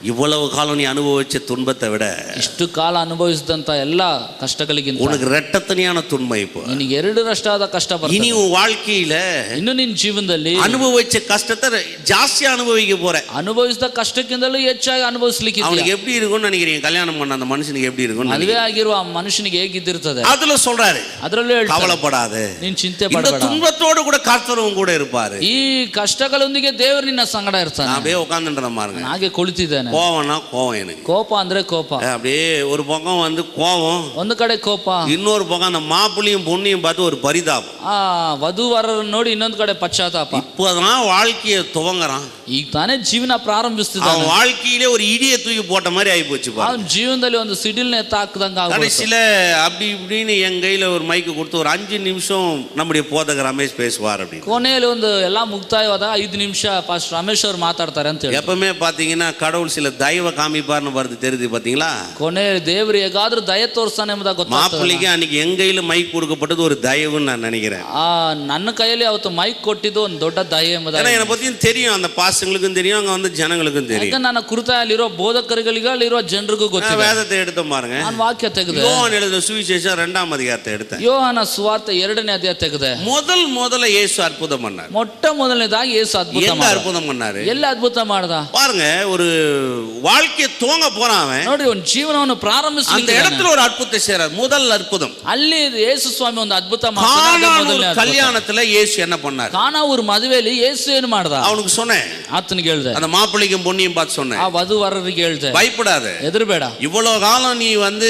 இவ்வளவு காலம் நீ அனுபவிச்ச துன்பத்தை விட ಇಷ್ಟು ಕಾಲ ಅನುಭವಿಸಿದಂತ ಎಲ್ಲ ಕಷ್ಟಗಳಿಗಿಂತ உனக்கு ரெட்டத்தனியான துன்பம் இப்போ, ನಿನಗೆ ಎರಡರಷ್ಟಾದ ಕಷ್ಟ ಬರ್ತದೆ. இனி உன் வாழ்க்கையில ಇನ್ನು ನಿನ್ನ ಜೀವನದಲ್ಲಿ அனுபவிச்ச கஷ்டத்தை ஜாஸ்தியா அனுபவிக்க போற, ಅನುಭವಿಸಿದ ಕಷ್ಟಕ್ಕಿಂತಲೂ ಹೆಚ್ಚಾಗಿ ಅನುಭವಿಸ್ಲಿಕ್ಕೆ. அவனுக்கு எப்படி இருக்கும்னு நினைக்கிறீங்க? கல்யாணம் பண்ண அந்த மனுஷனுக்கு எப்படி இருக்கும்? ಮದುವೆ ಆಗಿರುವ ಆ ಮನುಷ್ಯನಿಗೆ ಹೇಗಿದ್ದಿರ್ತದೆ? அதுல சொல்றாரு, ಅದರಲ್ಲೂ ಹೇಳ್ತಾರೆ, கவலைப்படாத, ನೀನ್ ಚಿಂತೆ இந்த ಪಡಬೇಡ, துன்பத்தோடு கூட கர்த்தரும் கூட இருப்பாரு. ಈ ಕಷ್ಟಗಳೊಂದಿಗೆ ದೇವರು ನಿನ್ನ ಸಂಗಡ ಇರ್ತಾನೆ. நான் அப்படியே உட்கார்ந்துட்டேன் பாருங்க, ಹಾಗೆ ಕುಳಿತಿದ್ದೇನೆ. ಹೇಳ್ತೇನೆ. கோவம்னா கோவம் எனக்கு. ಕೋಪ ಅಂದ್ರೆ ಕೋಪ. அப்படியே ஒரு பக்கம் வந்து கோவம், ಒಂದು ಕಡೆ ಕೋಪ, இன்னொரு பக்கம் அந்த மாப்பிள்ளையும் பொண்ணையும் பார்த்து ஒரு பரிதாபம். ಆ ವಧುವರರನ್ನು ನೋಡಿ ಇನ್ನೊಂದು ಕಡೆ ಪಶ್ಚಾತ್ತಾಪ. இப்போதான் வாழ்க்கையை துவங்குறான். ಈಗ ತಾನೇ ಜೀವನ ಪ್ರಾರಂಭಿಸ್ತಿದ್ದಾನೆ. அவன் வாழ்க்கையிலே ஒரு இடியை தூக்கி போட்ட மாதிரி ஆகி போச்சு. ಅವನ ಜೀವನದಲ್ಲಿ ಒಂದು ಸಿಡಿಲ್ನ ಎತ್ತಾಕದಂಗ கடைசியில அப்படி இப்படின்னு என் கையில ஒரு மைக்கு கொடுத்து ஒரு 5 நிமிஷம் நம்முடைய போதகர் ரமேஷ் பேசுவார் அப்படின்னு. ಕೊನೆಯಲ್ಲಿ ಒಂದು ಎಲ್ಲ ಮುಕ್ತಾಯವಾದ 5 ನಿಮಿಷ ಪಾಸ್ಟರ್ ರಮೇಶ್ ಅವರು ಮಾತಾಡ್ತಾರೆ ಅಂತ ಹೇಳಿ. எப்பவுமே பாத்தீங்கன்னா கடவுள் சில தயவ காமிப்பார்னு வருது தெரியுது பாத்தீங்களா? ಕೊನೆ ದೇವರು ಹೇಗಾದ್ರೂ ದಯ ತೋರಿಸ್ತಾನೆ ಎಂಬುದಾಗಿ ಗೊತ್ತಾಗ್ತದೆ. மாப்பிள்ளைக்கு அன்னைக்கு என் கையில மைக் கொடுக்கப்பட்டது ஒரு தயவுன்னு நான் நினைக்கிறேன். ನನ್ನ ಕೈಯಲ್ಲಿ ಅವತ್ತು ಮೈಕ್ ಕೊಟ್ಟಿದ್ದು ಒಂದು ದೊಡ್ಡ ದಯ ಎಂಬುದಾಗಿ. ஏன்னா என்னை பத்தியும் தெரியும், அந்த பாசங்களுக்கும் தெரியும், அங்க வந்து ஜனங்களுக்கும் தெரியும். ಯಾಕಂದ್ರೆ ನನ್ನ ಕುರಿತಲ್ಲಿರೋ ಬೋಧಕರುಗಳಿರೋ ಜನರಿಗೂ ಗೊತ್ತಿದೆ. வேதத்தை எடுத்து பாருங்க. ನಾನು ವಾಕ್ಯ ತೆಗೆದೆ. யோவான் எழுதின சுவிசேஷம் 2ஆம் அதிகாரத்தை எடுத்தேன். ಯೋಹಾನ ಸುವಾರ್ತೆ 2ನೇ ಅಧ್ಯಾಯ ತೆಗೆದೆ. முதல்ல இயேசு அற்புதம் பண்ணார். ಮೊಟ್ಟ ಮೊದಲನೇದಾಗಿ ಯೇಸು ಅದ್ಭುತ ಮಾಡಿದ. அற்புதம் பண்ணாரு. ಎಲ್ಲ ಅದ್ಭುತ ಮಾಡ್ದ பாருங்க, ஒரு வாழ்க்கையை துவங்க போறான் அவன். ನೋಡಿ ಒಂದು ಜೀವನವನ್ನು ಪ್ರಾರಂಭಿಸಲಿಕ್ಕೆ அந்த இடத்துல ஒரு அற்புதத்தை செய்றார். முதல் அற்புதம். ಅಲ್ಲಿ ಯೇಸು ಸ್ವಾಮಿ ಒಂದು ಅದ್ಭುತ ಮಾಡ್ತಾನೆ. கல்யாணத்துல இயேசு என்ன பண்ணார்? ಕಾನಾ ಊರ ಮದುವೆಯಲ್ಲಿ ಯೇಸು ಏನು ಮಾಡ್ದ? அவனுக்கு சொன்னேன், ಆತನಿಗೆ ಹೇಳ್ದೆ, அந்த மாப்பிள்ளைக்கும் பொண்ணையும் பார்த்து சொன்னேன், ಆ ವಧುವರರಿಗೆ ಹೇಳ್ದೆ, பயப்படாத, ಹೆದರಬೇಡ. இவ்வளவு காலம் நீ வந்து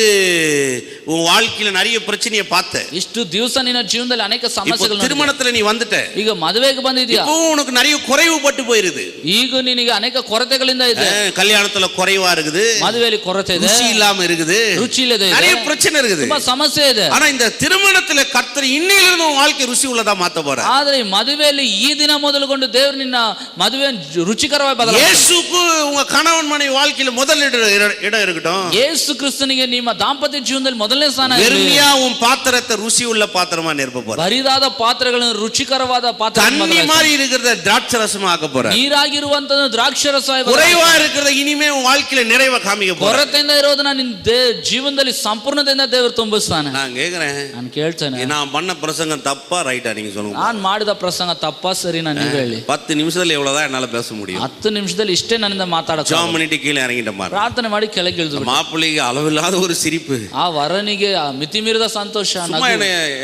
உன் வாழ்க்கையில நிறைய பிரச்சனையை பார்த்த, ಇಷ್ಟು ದಿವಸ ನಿನ್ನ ಜೀವನದಲ್ಲಿ ಅನೇಕ ಸಮಸ್ಯೆಗಳು, திருமணத்துல நீ வந்துட்ட, ಈಗ ಮದುವೆಗೆ ಬಂದಿದ್ಯಾ, இப்போ உனக்கு நிறைய குறைவு பட்டு போயிருது. ಈಗ ನಿನಗೆ ಅನೇಕ ಕೊರತೆಗಳಿಂದ ಇದೆ. கல்யாணத்துல குறைவா இருக்குது, ಮದುವೆಯಲ್ಲಿ ಕೊರತೆ ಇದೆ, ருசி இல்லாம இருக்குது, ರುಚಿ ಇಲ್ಲದೆ ಇದೆ, நிறைய பிரச்சனை இருக்குது, ತುಂಬಾ ಸಮಸ್ಯೆ ಇದೆ. ஆனா இந்த திருமணத்துல கர்த்தர் இன்னையிலிருந்து உன் வாழ்க்கை ருசி உள்ளதா மாத்த போறார். ಆದ್ರೆ ಈ ಮದುವೆಯಲ್ಲಿ ಈ ದಿನ ಮೊದಲುಗೊಂಡು ದೇವರು ನಿನ್ನ ಮದುವೆ ರುಚಿಕರವಾಗಿ ಬದಲಾಯಿಸ್ತಾನೆ. இயேசுக்கு உங்க கணவன் மனைவி வாழ்க்கையில முதல் இடம் இருக்கட்டும். ಯೇಸು ಕ್ರಿಸ್ತನಿಗೆ ನಿಮ್ಮ ದಾಂಪತ್ಯ ಜೀವನದಲ್ಲಿ ಮೊದಲನೇ ಸ್ಥಾನ ಇರಲಿ. வெறுமையா உன் பாத்திரத்தை ருசி உள்ள பாத்திரமா நிரப்ப போறார். ಬರಿದಾದ ಪಾತ್ರೆಗಳನ್ನು ರುಚಿಕರವಾದ ಪಾತ್ರೆ, தண்ணி மாதிரி இருக்கிறத திராட்சரசமா ஆக்க போறார். ನೀರಾಗಿರುವಂತದ್ದು ದ್ರಾಕ್ಷರಸವಾಗಿ, குறைவா இருக்கிறத இனிமே உன் வாழ்க்கையில நிறைவா காமிக்க போறார். ಕೊರತೆಯಿಂದ ಇರೋದನ್ನ ನಿನ್ನ ಜೀವನದಲ್ಲಿ ಸಂಪೂರ್ಣದಿಂದ ದೇವರು ತುಂಬಿಸ್ತಾನೆ. நான் கேக்குறேன், ನಾನು ಕೇಳ್ತೇನೆ, நான் பண்ண பிரசங்கம் தப்பா ரைட்டா நீங்க சொல்லுங்க. ನಾನು ಮಾಡಿದ ಪ್ರಸಂಗ ತಪ್ಪಾ ಸರಿನಾ ನೀವು ಹೇಳಿ. 10 நிமிஷத்துல எவ்வளவுதான் என்னால பேச முடியும்? 10 ನಿಮಿಷದಲ್ಲಿ ಇಷ್ಟೇ ನನ್ನಿಂದ ಮಾತಾಡಕ್ಕೆ. ஜாம் பண்ணிட்டு கீழே இறங்கிட்ட மாதிரி ಪ್ರಾರ್ಥನೆ ಮಾಡಿ ಕೆಳಗೆ ಇಳಿದು. மாப்பிள்ளைக்கு அளவில்லாத ஒரு சிரிப்பு, ಆ ವರನಿಗೆ ಮಿತಿಮೀರಿದ ಸಂತೋಷ.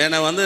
என்னை வந்து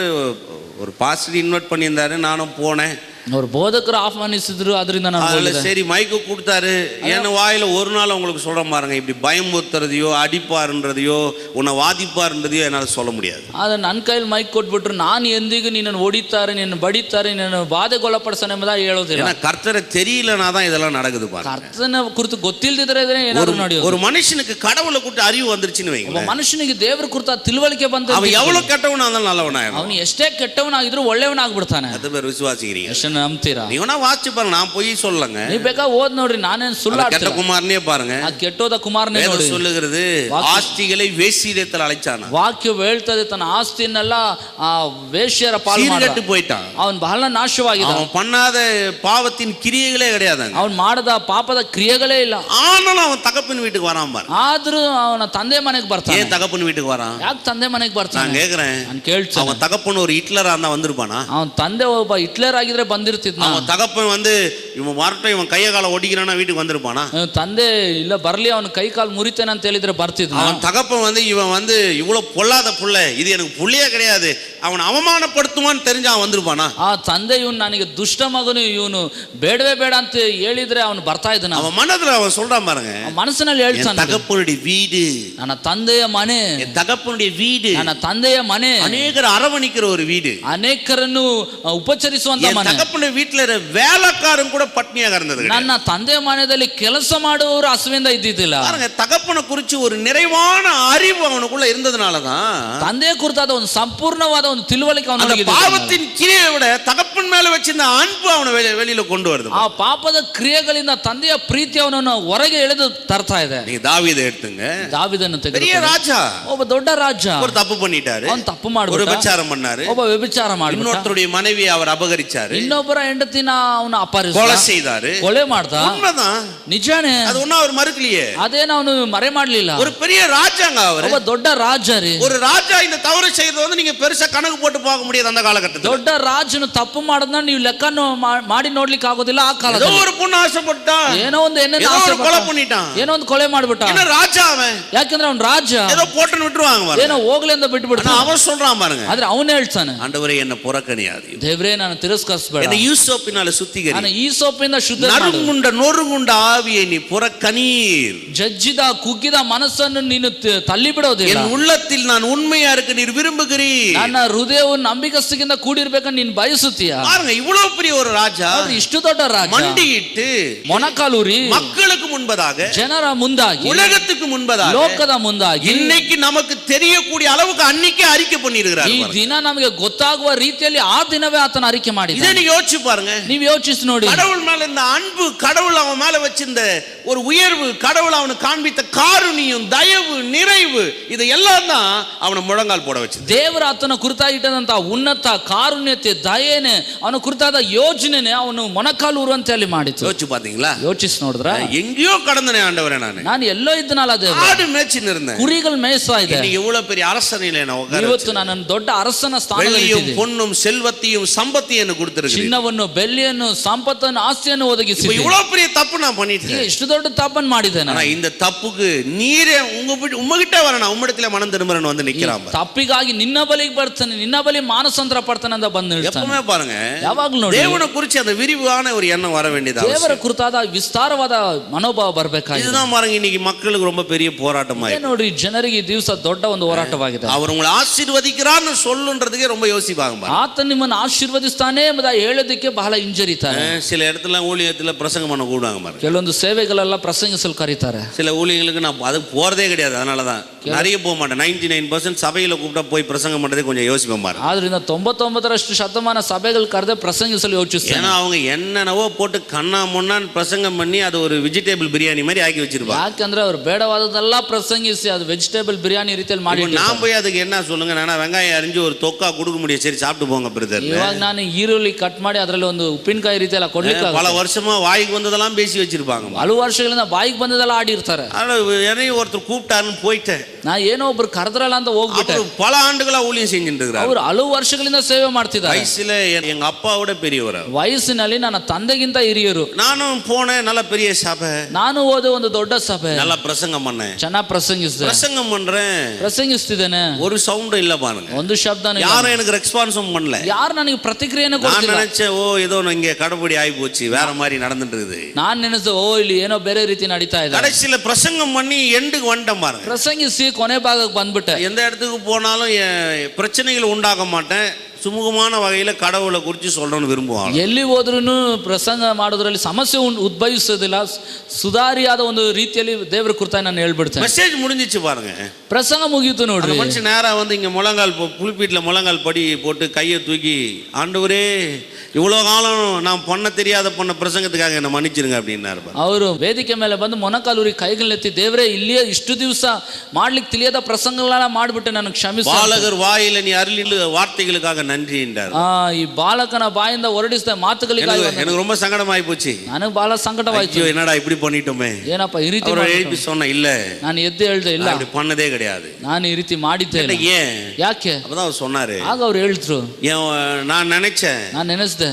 ஒரு பாஸ்டர் இன்வைட் பண்ணியிருந்தாரு, நானும் போனேன். ಅವರು ಬೋಧಕರು ಆಹ್ವಾನಿಸಿದ್ರು, ಅದರಿಂದ ನಾನು சரி மைக்கு கொடுத்தாரு. என் வாயில ஒரு நாள் உங்களுக்கு சொல்ற பாருங்க, இப்படி பயமுறுத்துறதையோ அடிப்பாருன்றதையோ உன்னை வாதிப்பாருன்றதையோ என்னால சொல்ல முடியாது. ಆದ್ರೆ ನನ್ನ ಕೈಲಿ ಮೈಕ್ ಕೊಟ್ಬಿಟ್ರು ನಾನು ಎಂದಿಗೂ ನಿನ್ನನ್ನು ಹೊಡಿತಾರೆ, ನಿನ್ನ ಬಡಿತಾರೆ, ನಿನ್ನ ಬಾಧೆಗೊಳಪಡಿಸ್ತಾನೆ ಎಂಬುದಾಗಿ ಹೇಳೋದಿಲ್ಲ. கர்த்தரை தெரியலனா தான் இதெல்லாம் நடக்குது பாருங்க. ಕರ್ತನ ಕುರಿತು ಗೊತ್ತಿಲ್ಲದಿದ್ರೆ ಏನಾದ್ರು ನಡೆಯೋದು. ஒரு மனுஷனுக்கு கடவுளை கூட்டி அறிவு வந்துருச்சுன்னு வைங்க, ಒಬ್ಬ ಮನುಷ್ಯನಿಗೆ ದೇವರ ಕುರಿತ ತಿಳುವಳಿಕೆ ಬಂದ, அவன் எவ்வளவு கெட்டவனா இருந்தாலும் நல்லவனாயிரும். ಅವನು ಎಷ್ಟೇ ಕೆಟ್ಟವನಾಗಿದ್ರು ಒಳ್ಳೆಯವನಾಗ್ಬಿಡ್ತಾನೆ. அது பேர் விசுவாசிக்கிறீங்க. ಎಷ್ಟು ನಂಬ್ತೀರಾ? நீங்க வாட்சி பாருங்க, நான் போய் சொல்லங்க. ನೀವು ಬೇಕಾ ಓದ್ ನೋಡ್ರಿ, ನಾನೇನು ಸುಳ್ಳಾಡ್ತಿಲ್ಲ. கெட்ட குமாரனே பாருங்க, ಆ ಕೆಟ್ಟೋದ ಕುಮಾರನೇ ನೋಡಿ. சொல்லுகிறது ஆஸ்திகளை வேசியத்தில் அழைச்சானா. ವಾಕ್ಯ ಹೇಳ್ತದೆ ತನ್ನ ಆಸ್ತಿಯನ್ನೆಲ್ಲ ಆ ವೇಶ್ಯರ ಪಾಲು சீர்கெட்டு போயிட்டான். ಅವನು ಬಹಳ ನಾಶವಾಗಿದ್ದ. அவன் பண்ணாத பாவத்தின் கிரியைகளே கிடையாது, ಅವನು ಮಾಡದ ಪಾಪದ ಕ್ರಿಯೆಗಳೇ ಇಲ್ಲ. ஆனாலும் அவன் தகப்பன் வீட்டுக்கு வரான் பாரு. ಆದ್ರೂ ಅವನ ತಂದೆ ಮನೆಗೆ ಬರ್ತಾನೆ. ஏன் தகப்பன் வீட்டுக்கு வரான்? ಯಾಕೆ ತಂದೆ ಮನೆಗೆ ಬರ್ತಾನೆ? நான் கேக்குறேன், ನಾನು ಕೇಳ್ತೇನೆ, அவன் தகப்பன் ஒரு ஹிட்லரா இருந்தா வந்திருப்பானா? ಅವನ ತಂದೆ ಒಬ್ಬ ಹಿಟ್ಲರ್ ಆಗಿದ್ರೆ ಬಂದಿರ್ತಿದ್ನ. அவன் தகப்பன் வந்து இவன் வரட்டும், இவன் கைய கால ஒடிக்கிறானா வீட்டுக்கு வந்திருப்பானா? ತಂದೆ ಇಲ್ಲ ಬರ್ಲಿ, ಅವನ ಕೈ ಕಾಲು ಮುರಿತೇನೆ ಅಂತ ಹೇಳಿದ್ರೆ ಬರ್ತಿದ್ನ. அவன் தகப்பன் வந்து இவன் வந்து இவ்வளவு பொல்லாத புள்ள, இது எனக்கு புள்ளையே கிடையாது, அவன் அவமானப்படுத்துவான்னு தெரிஞ்சு அவன் வந்திருப்பானா? ಆ ತಂದೆ ಇವನು ನನಗೆ ದುಷ್ಟ ಮಗನು, ಇವನು ಬೇಡವೇ ಬೇಡ ಅಂತ ಹೇಳಿದ್ರೆ ಅವನು ಬರ್ತಾ ಇದ್ದಾನ. அவன் மனதுல அவன் சொல்றான் பாருங்க, ಮನಸ್ಸಿನಲ್ಲಿ ಹೇಳ್ತಾನೆ, தகப்பனுடைய வீடு, ನನ್ನ ತಂದೆಯ ಮನೆ, தகப்பனுடைய வீடு, ನನ್ನ ತಂದೆಯ ಮನೆ, அநேகர் அரவணிக்கிற ஒரு வீடு, ಅನೇಕರನ್ನು ಉಪಚರಿಸುವಂತ ಮನೆ. தகப்பனுடைய வீட்டுல வேலைக்காரன் கூட பட்னியாக இருந்தது. ನನ್ನ ತಂದೆಯ ಮನೆಯಲ್ಲಿ ಕೆಲಸ ಮಾಡುವವರು ಹಸುವಿಂದ ಇದ್ದಿದ್ದಿಲ್ಲ. தகப்பனை குறிச்சு ஒரு நிறைவான அறிவு அவனுக்குள்ள இருந்ததுனாலதான் ತಂದೆಯ ಕುರಿತಾದ ಒಂದು ಸಂಪೂರ್ಣವಾದ ಒಂದು ತಿಳುವಳಿಕೆ ಅವನಿಗೆ. பாவத்தின் கிரியை விட தகப்பன் மேல வச்சிருந்த அன்பு அவனை வெளியில கொண்டு வருது. ಆ ಪಾಪದ ಕ್ರಿಯೆಗಳಿಂದ ತಂದೆಯ ಪ್ರೀತಿ ಅವನನ್ನು ಹೊರಗೆ ಎಳೆದು ತರ್ತಾ ಇದೆ. நீங்க தாவீதை எடுத்துங்க, ದಾವೀದನ್ನು ತೆಗೆದುಕೊಳ್ಳಿ. பெரிய ராஜா, ಒಬ್ಬ ದೊಡ್ಡ ರಾಜ, ஒரு தப்பு பண்ணிட்டாரு, ಅವನು ತಪ್ಪು ಮಾಡ್ಬಿಟ್ಟ, ஒரு விபச்சாரம் பண்ணாரு, ಒಬ್ಬ ವ್ಯಭಿಚಾರ ಮಾಡ್ಬಿಟ್ಟ, இன்னொருத்தருடைய மனைவியை அவர் அபகரிச்சாரு, ಇನ್ನೊಬ್ಬರ ಹೆಂಡತಿನ ಅವನು ಅಪಹರಿಸಿದ, கொலை செய்தாரு, ಕೊಲೆ ಮಾಡ್ದ. உண்மைதான், ನಿಜಾನೇ, அது ஒண்ணும் அவர் மறுக்கலையே, ಅದೇನ ಅವನು ಮರೆ ಮಾಡ್ಲಿಲ್ಲ. ஒரு பெரிய ராஜாங்க அவர், ಒಬ್ಬ ದೊಡ್ಡ ರಾಜ ರೀ. ஒரு ராஜா இந்த தவறு செய்யறது வந்து நீங்க பெருசா கணக்கு போட்டு பார்க்க முடியாது அந்த காலகட்டத்தில். ದೊಡ್ಡ ರಾಜನು ತಪ್ಪು ಮಾಡದ್ನ ನೀವು ಲೆಕ್ಕನು ಮಾಡಿ ನೋಡ್ಲಿಕ್ಕೆ ಆಗೋದಿಲ್ಲ ಆ ಕಾಲದಲ್ಲಿ. ஏதோ ஒரு பொண்ணு ஆசைப்பட்டா, ಏನೋ ಒಂದು ಹೆಣ್ಣನ್ನು ஏதோ ஒரு ಆಸೆಪಟ್ಟ, கொலை பண்ணிட்டான், ಏನೋ ಒಂದು ಕೊಲೆ ಮಾಡ್ಬಿಟ್ಟ. என்ன ராஜா அவன்? ಯಾಕಂದ್ರೆ ಅವನು ರಾಜ, ஏதோ போட்டுன்னு விட்டுருவாங்க பாருங்க. ಏನೋ ಹೋಗ್ಲಿ ಅಂತ ಬಿಟ್ಟು ಬಿಡ್ತಾನೆ. அவன் சொல்றான் பாருங்க, ಆದ್ರೆ ಅವನು ಹೇಳ್ತಾನೆ, ஆண்டவரே என்ன புறக்கணியாது, ದೇವ್ರೇ ನಾನು ತಿರಸ್ಕರಿಸಬೇಡ, என்னை ஈசோப்பினால சுத்திகரி. ನನ್ನ ಈಸೋಪಿಂದ ಶುದ್ಧ ಮಾಡು. நறுங்குண்ட நொறுங்குண்ட ஆவியை நீ புறக்கணீர். ಜಜ್ಜಿದ ಕುಗ್ಗಿದ ಮನಸ್ಸನ್ನು ನೀನು ತಳ್ಳಿ ಬಿಡೋದಿಲ್ಲ. என் உள்ளத்தில் நான் உண்மையா இருக்க நீர் விரும்புகிறீர். ನನ್ನ ಹೃದಯವು ನಂಬಿಕಸ್ತಿಗಿಂದ ಕೂಡಿರ್ಬೇಕಂತ ನೀನು ಬಯಸುತ್ತೀಯ. பாருங்க, இவ்வளவு பெரிய ஒரு ராஜா ಇಷ್ಟು ದೊಡ್ಡ ರಾಜ மண்டியிட்டு ಮೊಣಕಾಲೂರಿ மக்களுக்கு முன்பதாக, ಜನರ ಮುಂದಾಗಿ, உலகத்துக்கு முன்பதாக, ಲೋಕದ ಮುಂದಾಗಿ இன்னைக்கு நமக்கு தெரியக்கூடிய அளவுக்கு அன்னைக்கே அறிக்கை பண்ணியிருக்கிறார். ಈ ದಿನ ನಮಗೆ ಗೊತ್ತಾಗುವ ರೀತಿಯಲ್ಲಿ ಆ ದಿನವೇ ಆತನ ಅರಿಕೆ ಮಾಡಿದ. இதை நீங்க யோசிச்சு பாருங்க. ನೀವು ಯೋಚಿಸಿ ನೋಡಿ. கடவுள் மேல இந்த அன்பு, கடவுள் அவன் மேல வச்சிருந்த ஒரு உயர்வு, கடவுள் அவனுக்கு காண்பித்த காருண்யம், தயவு, நிறைவு, இது எல்லாம் தான் அவனை முழங்கால் போட வச்சது. ದೇವರ ಆತನ ಕುರಿತಾಗಿ ಇಟ್ಟಂತ ಉನ್ನತ ಕಾರುಣ್ಯತೆ, ದಯೆನೆ, ಅವನ ಕುರಿತಾದ ಯೋಜನೆನೆ ಅವನು ಮೊಣಕಾಲೂರು ಅಂತ ಹೇಳಿ ಮಾಡಿತು. யோசிச்சு பாத்தீங்களா? ಯೋಚಿಸಿ ನೋಡಿದ್ರ? எங்கேயோ கடந்தனே ஆண்டவரே, நான் ಎಲ್ಲೋ ಇದ್ದನಲ್ಲ ದೇವರು. ஆடு மேய்ச்சின்னு இருந்தேன். ಕುರಿಗಳು ಮೇಯಿಸ್ತಾ ಇದೆ. இன்னைக்கு இவ்வளவு பெரிய அரசனையில நான் உட்கார ಇವತ್ತು ನಾನು ದೊಡ್ಡ ಅರಸನ ಸ್ಥಾನದಲ್ಲಿ ಇದ್ದೀನಿ. பொன்னும் செல்வத்தையும் சம்பத்தையும் கொடுத்திருக்கிறேன். ಚಿನ್ನವನ್ನು, ಬೆಳ್ಳಿಯನ್ನು, ಸಂಪತ್ತನ್ನು, ಆಸ್ತಿಯನ್ನು ಒದಗಿಸಿದೆ. இவ்வளவு பெரிய தப்பு நான் பண்ணிட்டேன். ಇಷ್ಟು ದೊಡ್ಡ ತಪ್ಪನ್ನು ಮಾಡಿದ್ದೇನೆ. ஆனா இந்த தப்புக்கு நீரே உங்ககிட்ட வரணும், உம்மிடத்துல மனம் திரும்புறேன்னு வந்து நிக்கிறான். ತಪ್ಪಿಗಾಗಿ ನಿನ್ನ ಬಳಿಗೆ ಬರ್ತಾನೆ, ನಿನ್ನ ಬಳಿ ಮಾನಸಾಂತರ ಪಡ್ತಾನೆ ಅಂತ ಬಂದು ನಿಲ್ತಾನೆ. எப்பவுமே பாருங்க, ಯಾವಾಗಲೂ ನೋಡಿ தேவனை குறித்து அந்த விரிவான ஒரு எண்ணம் வர வேண்டியது. ದೇವರ ಕುರಿತಾದ ವಿಸ್ತಾರವಾದ ಮನೋಭಾವ ಬರಬೇಕಾಗಿದೆ. இதுதான் பாருங்க இன்னைக்கு மக்களுக்கு ரொம்ப பெரிய போராட்டமா இருக்கு. ನೋಡಿ, ಜನರಿಗೆ ಈ ದಿವಸ ದೊಡ್ಡ ಒಂದು ಹೋರಾಟವಾಗಿದೆ. அவர் உங்களை ஆசீர்வதிக்கிறான்னு சொல்லுன்றதுக்கே ரொம்ப யோசிப்பாங்க. ಆತ ನಿಮ್ಮನ್ನು ಆಶೀರ್ವದಿಸ್ತಾನೆ ಎಂಬುದಾಗಿ ಹೇಳೋದಕ್ಕೆ ಬಹಳ ಹಿಂಜರಿತಾರೆ. சில இடத்துல ஊழியத்துல பிரசங்கம் பண்ண கூடுவாங்க பாருங்க. ಕೆಲವೊಂದು ಸೇವೆಗಳೆಲ್ಲ ಪ್ರಸಂಗಿಸಲು ಕರೀತಾರೆ. சில ஊழியர்களுக்கு நான் அதுக்கு போறதே கிடையாது. அதனாலதான் நிறைய போக மாட்டேன். 99% சபையில கூப்பிட்டா போய் பிரசங்கம் பண்றதே கொஞ்சம் யோசிப்பேன் பாருங்க. ಆದ್ರಿಂದ 99% ಶತಮಾನ ಸಭೆಗಳು ಕರೆದ ಪ್ರಸಂಗಿಸಲು ಯೋಚಿಸ್ತಾರೆ. ஏன்னா அவங்க என்னென்னவோ போட்டு கண்ணா முன்னான்னு பிரசங்கம் பண்ணி அது ஒரு வெஜிடபிள் பிரியாணி மாதிரி ஆக்கி வச்சிருப்பாங்க. ಯಾಕಂದ್ರೆ ಅವರು ಬೇಡವಾದದೆಲ್ಲ ಪ್ರಸಂಗಿಸಿ ಅದು ವೆಜಿಟೇಬಲ್ ಬಿರಿಯಾನಿ ರೀತಿಯಲ್ಲಿ ಮಾಡಿ. நான் போய் அதுக்கு என்ன சொல்லுங்க, நானா வெங்காயம் அரிஞ்சு ஒரு தொக்கா கொடுக்க முடியும், சரி சாப்பிட்டு போங்க பிரதர். ಇವಾಗ ನಾನು ಈರುಳ್ಳಿ ಕಟ್ ಮಾಡಿ ಅದರಲ್ಲಿ ಒಂದು ಉಪ್ಪಿನಕಾಯಿ ರೀತಿ ಎಲ್ಲ ಕೊಡ್ಲಿಕ್ಕೆ பல வருஷமா வாய்க்கு வந்ததெல்லாம் பேசி வச்சிருப்பாங்க. ಹಲವು ವರ್ಷಗಳಿಂದ ಬಾಯಿಗೆ ಬಂದದೆಲ್ಲ ಆಡಿರ್ತಾರೆ. என்னையும் ஒருத்தர் கூப்பிட்டாருன்னு போயிட்டேன். ನಾ ಏನೋ ಒಬ್ರು ಕರೆದ್ರಲ್ಲ ಅಂತ ಹೋಗ್ಬಿಟ್ಟೆ. பல ஆண்டுகளா ஊழியம் செஞ்சுட்டு இருக்கிறார். ಅವರು ಹಲವು ವರ್ಷಗಳಿಂದ ಸೇವೆ ಮಾಡ್ತಿದ್ದಾರೆ. வயசுல எங்க அப்பாவோட பெரியவர். ವಯಸ್ಸಿನಲ್ಲಿ ನನ್ನ ತಂದೆಗಿಂತ ಹಿರಿಯರು. நானும் போனேன், நல்ல பெரிய சபை. ನಾನು ಹೋದ ಒಂದು ದೊಡ್ಡ ಸಭೆ. நல்லா பிரசங்கம் பண்ணேன். ಚೆನ್ನಾಗಿ ಪ್ರಸಂಗಿಸಿದೆ. பிரசங்கம் பண்றேன், ಪ್ರಸಂಗಿಸ್ತಿದ್ದೇನೆ. ஒரு சவுண்டும் இல்ல பாருங்க. ಒಂದು ಶಬ್ದನೂ ಇಲ್ಲ. யாரும் எனக்கு ரெஸ்பான்ஸும் பண்ணல. ಯಾರು ನನಗೆ ಪ್ರತಿಕ್ರಿಯೆಯನ್ನು நான் ಕೊಡ್ತಿಲ್ಲ. நினைச்சேன், ஓ ஏதோ இங்க கடவுடி ஆகி போச்சு, வேற மாதிரி நடந்துட்டு இருக்குது. ನಾನು ನೆನೆಸಿದೆ, ಓ ಇಲ್ಲಿ ಏನೋ ಬೇರೆ ರೀತಿ ನಡೀತಾ ಇದೆ. கடைசியில பிரசங்கம் பண்ணி எண்டுக்கு வந்துட்டேன் பாருங்க. ಪ್ರಸಂಗಿಸಿ ಕೊನೆ ಭಾಗಕ್ಕೆ ಬಂದ್ಬಿಟ್ಟೆ. எந்த இடத்துக்கு போனாலும் பிரச்சனைகள் உண்டாக மாட்டேன். சுமூகமான வகையில கடவுளை குறித்து சொல்லணும்னு விரும்புவாங்க. ಎಲ್ಲಿ ಹೋದ್ರೂ ಪ್ರಸಂಗ ಮಾಡೋದ್ರಲ್ಲಿ ಸಮಸ್ಯೆ ಉದ್ಭವಿಸೋದಿಲ್ಲ. ಸುಧಾರಿಯಾದ ಒಂದು ರೀತಿಯಲ್ಲಿ ದೇವರ ಕುರಿತಾಗಿ ನಾನು ಹೇಳ್ಬಿಡ್ತೇನೆ. மெசேஜ் முடிஞ்சிச்சு பாருங்க. ಪ್ರಸಂಗ ಮುಗಿಯಿತು ನೋಡ್ರಿ. மனுஷன் நேரா வந்து இங்க முழங்கால் புல்பீட்ல முழங்கால் படி போட்டு கையை தூக்கி, ஆண்டவரே இவ்வளவு காலம் நான் பண்ண தெரியாத பண்ண பிரசங்கத்துக்காக என்ன மன்னிச்சிருங்க அப்படின்னாரு. ಅವರು ವೇದಿಕೆ ಮೇಲೆ ಬಂದು ಮೊಣಕಾಲೂರಿ ಕೈಗಳನ್ನೆತ್ತಿ, ದೇವರೇ ಇಲ್ಲಿಯೇ ಇಷ್ಟು ದಿವಸ ಮಾಡ್ಲಿಕ್ಕೆ ತಿಳಿಯದ ಪ್ರಸಂಗಗಳನ್ನ ಮಾಡ್ಬಿಟ್ಟೆ, ನನಗೆ ಕ್ಷಮಿಸು. பாலகர் வாயில நீ அருளின வார்த்தைகளுக்காக நன்றி என்றார். ಈ ಬಾಲಕನ ಬಾಯಿಂದ ಹೊರಡಿಸಿದ ಮಾತುಗಳಿಗಾಗಿ எனக்கு ரொம்ப சங்கடமாயி போச்சு. ನನಗೆ ಬಹಳ ಸಂಕಟವಾಯ್ತು. என்னடா இப்படி பண்ணிட்டோமே, ಏನಪ್ಪ ಈ ರೀತಿ எழுப்பி சொன்ன இல்ல, ನಾನು ಎದ್ದು ಹೇಳ್ದೆ, ಇಲ್ಲ அப்படி பண்ணதே கிடையாது, ನಾನು ಈ ರೀತಿ ಮಾಡಿದ್ದೆ ಇಲ್ಲ. ஏன் ಯಾಕೆ? அப்பதான் அவர் சொன்னாரு. ಆಗ ಅವ್ರು ಹೇಳಿದ್ರು, நான் நினைச்சேன், ನಾನು ನೆನೆಸ್ದೆ,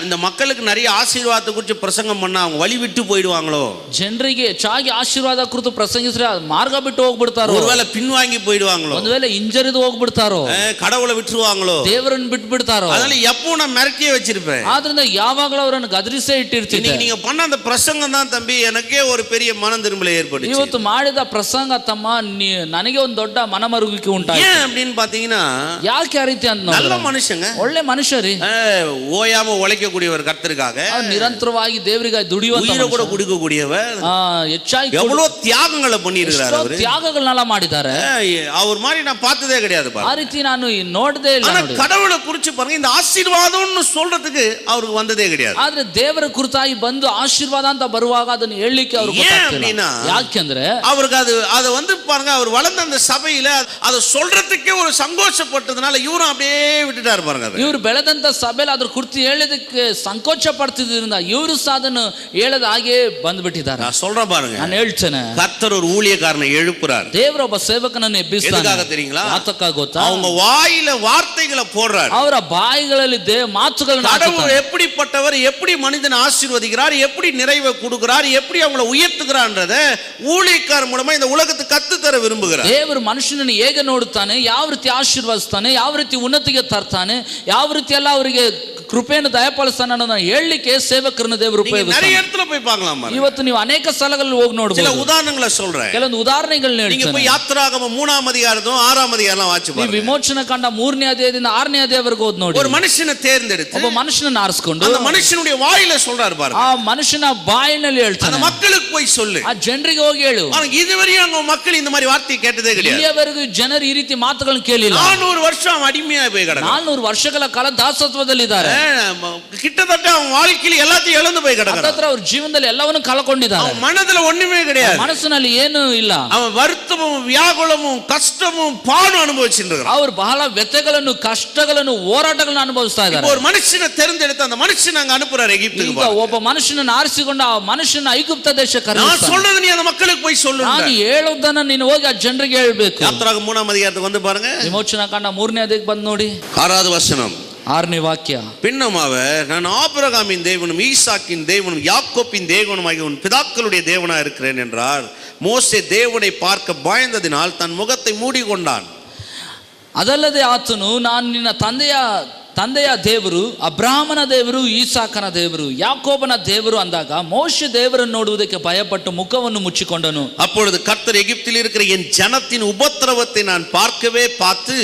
இந்த மக்களுக்கு நிறைய ஆசீர்வாதத்தை குறித்து பிரசங்கம் பண்ணா அவங்க வழி விட்டு போயிடுவாங்களோ, ಜನರಿಗೆ ಹೆಚ್ಚಾಗಿ ಆಶೀರ್ವಾದ ಕುರಿತು ಪ್ರಸಂಗಿಸಿದ್ರೆ ಮಾರ್ಗ ಬಿಟ್ಟು ಹೋಗ್ಬಿಡ್ತಾರೋ, ஒருவேளை பின்வாங்கி போயிடுவாங்களோ, ಒಂದು ವೇಳೆ ಹಿಂಜರಿದು ಹೋಗ್ಬಿಡ್ತಾರೋ, கடவுளை விட்டுருவாங்களோ, ದೇವರನ್ನು ಬಿಟ್ಬಿಡ್ತಾರೋ. அதனால எப்போ நான் மிரட்டியே வச்சிருப்பேன். ಆದ್ರಿಂದ ಯಾವಾಗಲೂ ಅವರನ್ನು ಗದರಿಸೇ ಇಟ್ಟಿರ್ತೀನಿ. நீங்க பண்ண அந்த பிரசங்கம் தான் தம்பி எனக்கே ஒரு பெரிய மனம் திரும்பல ஏற்பட்டுச்சு. ಇವತ್ತು ಮಾಡಿದ ಪ್ರಸಂಗ ತಮ್ಮ ನನಗೆ ಒಂದು ದೊಡ್ಡ ಮನಮರುವಿಕೆ ಉಂಟಾಯಿತು. ஏன் அப்படின்னு பாத்தீங்கன்னா, ಯಾಕೆ ಆ ರೀತಿ ಅಂತ, நல்ல மனுஷங்க, ಒಳ್ಳೆ ಮನುಷ್ಯರಿ, ஓயாம உழைக்கக்கூடியவர் கர்த்தருக்காக, ನಿರಂತರವಾಗಿ ದೇವರಿಗಾಗಿ ದುಡಿಯುವಂತ, உயிரை கூட கொடுக்கக்கூடியவர், ಹೆಚ್ಚಾಗಿ எவ்வளவு தியாகங்களை பண்ணியிருக்கிறார். அவர் ತ್ಯಾಗಗಳನ್ನೆಲ್ಲ ಮಾಡಿದ್ದಾರೆ. அவர் மாதிரி நான் பார்த்ததே கிடையாது. ಆ ರೀತಿ ನಾನು ನೋಡದೇ ಇಲ್ಲ. கடவுளை குறிச்சு பாருங்க, இந்த ஆசீர்வாதம்னு சொல்றதுக்கு அவருக்கு வந்ததே கிடையாது. ಆದ್ರೆ ದೇವರ ಕುರಿತಾಗಿ ಬಂದು ಆಶೀರ್ವಾದ ಅಂತ ಬರುವಾಗ ಅದನ್ನು ಹೇಳಲಿಕ್ಕೆ ಅವ್ರಿಗೆ ಗೊತ್ತಾಗ್ತಿಲ್ಲ. ಯಾಕೆಂದ್ರೆ அவருக்கு அது வந்து பாருங்க, அவர் வளர்ந்த அந்த சபையில அதை சொல்றதுக்கே ஒரு சங்கோஷப்பட்டதுனால இவரும் அப்படியே விட்டுட்டாரு பாருங்க. ಇವರು ಬೆಳೆದಂತ ಸಭೆಯಲ್ಲಿ ಅದ್ರ ಕುರಿತು ಹೇಳೋದಕ್ಕೆ ಸಂಕೋಚ ಪಡ್ತಿದ್ರಿಂದ ಇವರು ಸಹ ಅದನ್ನು ಹೇಳದ ಹಾಗೆ ಬಂದ್ಬಿಟ್ಟಿದ್ದಾರೆ. நான் சொல்றேன் பாருங்க, ನಾನು ಹೇಳ್ತೇನೆ, கர்த்தர் ஒரு ஊழியக்காரனை எழுப்புறார். ದೇವರ ಒಬ್ಬ ಸೇವಕನನ್ನು ಎಬ್ಬಿಸ್ತಾನೆ. எதுக்காக தெரியுங்களா? ಯಾತಕ್ಕಾಗ ಗೊತ್ತಾ? அவங்க வாயில வார்த்தைகளை போடுறார். ಅವರ ಬಾಯಿಗಳಲ್ಲಿ ಮಾತುಗಳನ್ನು கடவுள் எப்படிப்பட்டவர், எப்படி மனிதனை ஆசீர்வதிக்கிறார், எப்படி நிறைவை கொடுக்கிறார், எப்படி அவங்களை உயர்த்துகிறான்றத ஊழியக்கார மூலமா இந்த உலகத்துக்கு கத்து தர விரும்புகிறார். ದೇವರು ಮನುಷ್ಯನನ್ನು ಹೇಗೆ ನೋಡುತ್ತಾನೆ, ಯಾವ ರೀತಿ ಆಶೀರ್ವದಿಸ್ತಾನೆ, ಯಾವ ರೀತಿ ಉನ್ನತಿಗೆ ತರ್ತಾನೆ, ಯಾವ ರೀತಿ ಎಲ್ಲ ಅವರಿಗೆ ಕೃಪೆಯನ್ನು ದಯಪಾಲಿಸ್ತಾನೆ ಅನ್ನೋದನ್ನ ಹೇಳಲಿಕ್ಕೆ ಸೇವಕರನ್ನು ದೇವರು நீங்க ಉಪಯೋಗಿಸ್ತಾನೆ. நிறைய இடத்துல போய் பார்க்கலாம் பாருங்க. ಇವತ್ತು ನೀವು ಅನೇಕ ಸ್ಥಳಗಳಲ್ಲಿ ಹೋಗಿ சில ನೋಡಬಹುದು. உதாரணங்களை சொல்றேன். ಕೆಲವೊಂದು ಉದಾಹರಣೆಗಳನ್ನ நீங்க ಹೇಳ್ತೇನೆ. போய் ಯಾತ್ರಾಗಮ 3ஆம் அதிகாரம் 6ஆம் அதிகாரம் வாசிச்சு ನೀವು பாருங்க. ವಿಮೋಚನ ಕಾಂಡ 3ನೇ ಅಧ್ಯಾಯದಿಂದ 6ನೇ ಅಧ್ಯಾಯವರೆಗೂ ಓದಿ ನೋಡಿ. ஒரு மனுஷனை தேர்ந்தெடுத்து ಒಬ್ಬ ಮನುಷ್ಯನನ್ನು ಆರಿಸಿಕೊಂಡು அந்த மனுஷனுடைய வாயில சொல்றாரு பாருங்க. ಆ ಮನುಷ್ಯನ ಬಾಯಿನಲ್ಲಿ அந்த ಹೇಳ್ತಾನೆ, மக்களுக்கு போய் சொல்லு. ಆ ಜನರಿಗೆ ಹೋಗಿ ಹೇಳು. பாருங்க, இதுவரையும் அவங்க மக்கள் இந்த மாதிரி வார்த்தையை கேட்டதே கிடையாது. ಇಲ್ಲಿಯವರೆಗೂ ಜನರು ಈ ರೀತಿ ಮಾತುಗಳನ್ನು ಕೇಳಿಲ್ಲ. 400 வருஷம் அடிமையா போய் கிடக்காங்க. 400 ವರ್ಷಗಳ ಕಾಲ ದಾಸತ್ವದಲ್ಲಿದ್ದಾರೆ. கிட்டத்தட்ட அவங்க வாழ்க்கையில எல்லாத்தையும் இழந்து போய் கிடக்காங்க. ಹತ್ರ ಅವ್ರ ಜೀವನದಲ್ಲಿ ಎಲ್ಲವನ್ನೂ ಕಳ್ಕೊಂಡಿದ್ದಾರೆ. அவன் மனதுல ஒண்ணுமே கிடையாது. ಮನಸ್ಸಿನಲ್ಲಿ ಏನೂ ಇಲ್ಲ. அவன் வருத்தமும் வியாகுலமும் கஷ்டமும் பாடும் அனுபவிச்சுட்டு இருக்கான். ಅವರು ಬಹಳ ವ್ಯಥೆಗಳನ್ನು ಕಷ್ಟಗಳನ್ನು ಹೋರಾಟಗಳನ್ನು ಅನುಭವಿಸ್ತಾ ಇದ್ದಾರೆ. ஒரு மனுஷனை தேர்ந்தெடுத்து அந்த மனுஷனை அங்க அனுப்புறாரு எகிப்துக்கு. ಈಗ ಒಬ್ಬ ಮನುಷ್ಯನನ್ನು ಆರಿಸಿಕೊಂಡು ಆ ಮನುಷ್ಯನ ಐಗುಪ್ತ ದೇಶಕ್ಕೆ நான் ಕರೆಸ್ತಾನೆ. சொல்றது நீ அந்த மக்களுக்கு போய் சொல்லு. ನಾನು ಹೇಳೋದನ್ನ ನೀನು ಹೋಗಿ ಆ ಜನರಿಗೆ ಹೇಳಬೇಕು. யாத்திராகமம் 3ஆம் அதிகாரத்துக்கு வந்து பாருங்க. ವಿಮೋಚನಾ ಕಾಂಡ 3ನೇ ಅಧ್ಯಾಯಕ್ಕೆ ಬಂದು ನೋಡಿ. 6வது வசனம். 6ನೇ ವಾಕ್ಯ. பின்னும் அவர், நான் ஆபிரகாமின் தேவனும் ஈசாக்கின் தேவனும் யாக்கோப்பின் தேவனுமாகிய உன் பிதாக்களுடைய தேவனா இருக்கிறேன் என்றார். மோசே தேவனை பார்க்க பயந்ததினால் தன் முகத்தை மூடிக்கொண்டான். ಅದಲ್ಲದೆ ಆತನು ನಾನು ನಿನ್ನ ತಂದೆಯ ದೇವರು, ಅಬ್ರಾಹ್ಮನ ದೇವರು, ಈಸಾಕನ ದೇವರು, ಯಾಕೋಬನ ದೇವರು ಅಂದಾಗ ಮೋಶೆ ದೇವರನ್ನು ನೋಡುವುದಕ್ಕೆ ಭಯಪಟ್ಟು ಮುಖವನ್ನು ಮುಚ್ಚಿಕೊಂಡನು. அப்பொழுது கர்த்தர் எகிப்தில் இருக்கிற என் ஜனத்தின் உபத்திரவத்தை நான் பார்த்து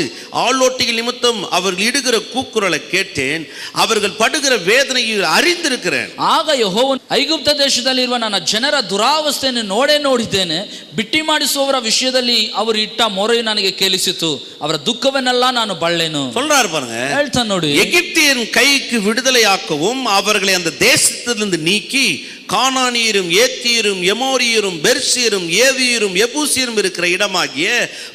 ஆளோட்டிகள் நிமித்தம் அவர்கள் இடுகிற கூக்குரலை கேட்டேன். அவர்கள் படுகிற வேதனையை அறிந்திருக்கிறேன். ಆಗ ಯೆಹೋವನು ಐಗುಪ್ತ ದೇಶದಲ್ಲಿರುವ ನನ್ನ ಜನರ ದುರಾವಸ್ಥೆಯನ್ನು ನೋಡಿದ್ದೇನೆ. ಬಿಟ್ಟಿ ಮಾಡಿಸುವವರ ವಿಷಯದಲ್ಲಿ ಅವರು ಇಟ್ಟ ಮೊರೆಯು ನನಗೆ ಕೇಳಿಸಿತು. ಅವರ ದುಃಖವನ್ನೆಲ್ಲ ನಾನು ಬಲ್ಲೆನು. சொல்றாரு பாருங்க. ಹೇಳ್ತಾನೆ ನೋಡಿ. எகிப்தியன் கைக்கு விடுதலையாக்கவும் அவர்களை அந்த தேசத்திலிருந்து நீக்கி கானானியரும் ஏத்தியரும் எமோரியரும் பெர்சியரும் ஏவியரும் எபூசியரும் இருக்கிற இடமாகிய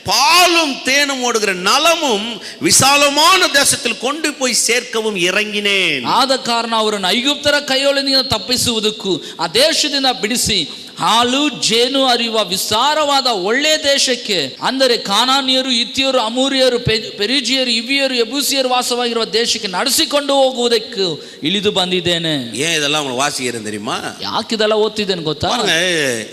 பாலும் தேனும் ஓடுகிற நலமும் விசாலமான தேசத்தில் கொண்டு போய் சேர்க்கவும் இறங்கினேன். ಆದ ಕಾರಣ ಅವರನ್ನು ಐಗುಪ್ತರ ಕೈಯೊಳಗಿಂದ ತಪ್ಪಿಸುವುದಕ್ಕೂ ಆ ದೇಶದಿಂದ ಬಿಡಿಸಿ ಹಾಲು ಜೇನು ಹರಿಯುವ ವಿಸ್ತಾರವಾದ ಒಳ್ಳೆ ದೇಶಕ್ಕೆ, ಅಂದರೆ ಕಾನಾನಿಯರು, ಇತ್ತಿಯರು, ಅಮೂರಿಯರು, ಪೆರಿಜಿಯರು, ಇವಿಯರು, ಎಬೂಸಿಯರು ವಾಸವಾಗಿರುವ ದೇಶಕ್ಕೆ ನಡೆಸಿಕೊಂಡು ಹೋಗುವುದಕ್ಕೆ ಇಳಿದು ಬಂದಿದ್ದೇನೆ. ஏன் இதெல்லாம் உங்களுக்கு வாசிக்கிறேன் தெரியுமா? ಯಾಕೆ ಇದೆಲ್ಲ ಓದ್ತಿದ್ದೇನೆ ಗೊತ್ತಾ?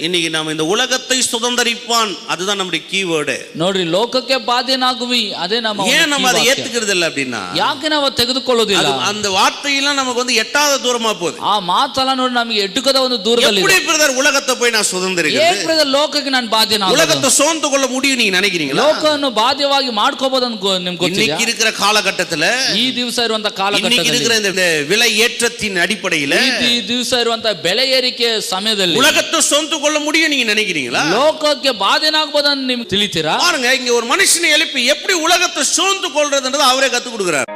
இன்னைக்கு நம்ம இந்த உலகத்தை சுதந்தரிப்பான், அதுதான் நம்முடைய கீவேர்டு. ನೋಡ್ರಿ, ಲೋಕಕ್ಕೆ ಬಾಧ್ಯನಾಗುವಿ, ಅದೇ ನಮ್ಮ ஏன் நம்ம அதை ஏத்துக்கிறது இல்லை அப்படின்னா, ಯಾಕೆ ನಾವು ತೆಗೆದುಕೊಳ್ಳೋದಿಲ್ಲ? அந்த வார்த்தையெல்லாம் நமக்கு வந்து எட்டாத தூரமா போகுது. ಆ ಮಾತೆಲ್ಲ ನೋಡಿ ನಮಗೆ ಎಟುಕದ ಒಂದು ದೂರದಲ್ಲಿ. எப்படி பிரதர் உலகத்தை போய் நான் சுதந்தரிக்கிறேன்? ಲೋಕಕ್ಕೆ ನಾನು ಬಾಧ್ಯನಾಗ உலகத்தை சோர்ந்து கொள்ள முடியும் நீங்க நினைக்கிறீங்களா? ಲೋಕವನ್ನು ಬಾಧ್ಯವಾಗಿ ಮಾಡ್ಕೋಬಹುದು ನಿಮ್ಗೆ ಗೊತ್ತಿದೆ? இன்னைக்கு இருக்கிற காலகட்டத்துல, ಈ ದಿವಸ ಇರುವಂತ ಕಾಲಘಟ್ಟದಲ್ಲಿ, இன்னைக்கு இருக்கிற இந்த விலை ஏற்றத்தின் அடிப்படையில், ಈ ದಿವಸ ಇರುವಂತ ಬೆಲೆ ಏರಿಕೆ ಸಮಯದಲ್ಲಿ உலகத்தை சொந்து கொள்ள முடியும் நீங்க நினைக்கிறீங்களா? ಲೋಕಕ್ಕೆ ಬಾಧ್ಯನಾಗಬಹುದು ನಿಮ್ಗೆ ತಿಳಿತೀರಾ? பாருங்க, இங்க ஒரு மனுஷனை எழுப்பி எப்படி உலகத்தை சோர்ந்து கொள்றதுன்றது அவரே கத்து கொடுக்கிறார்.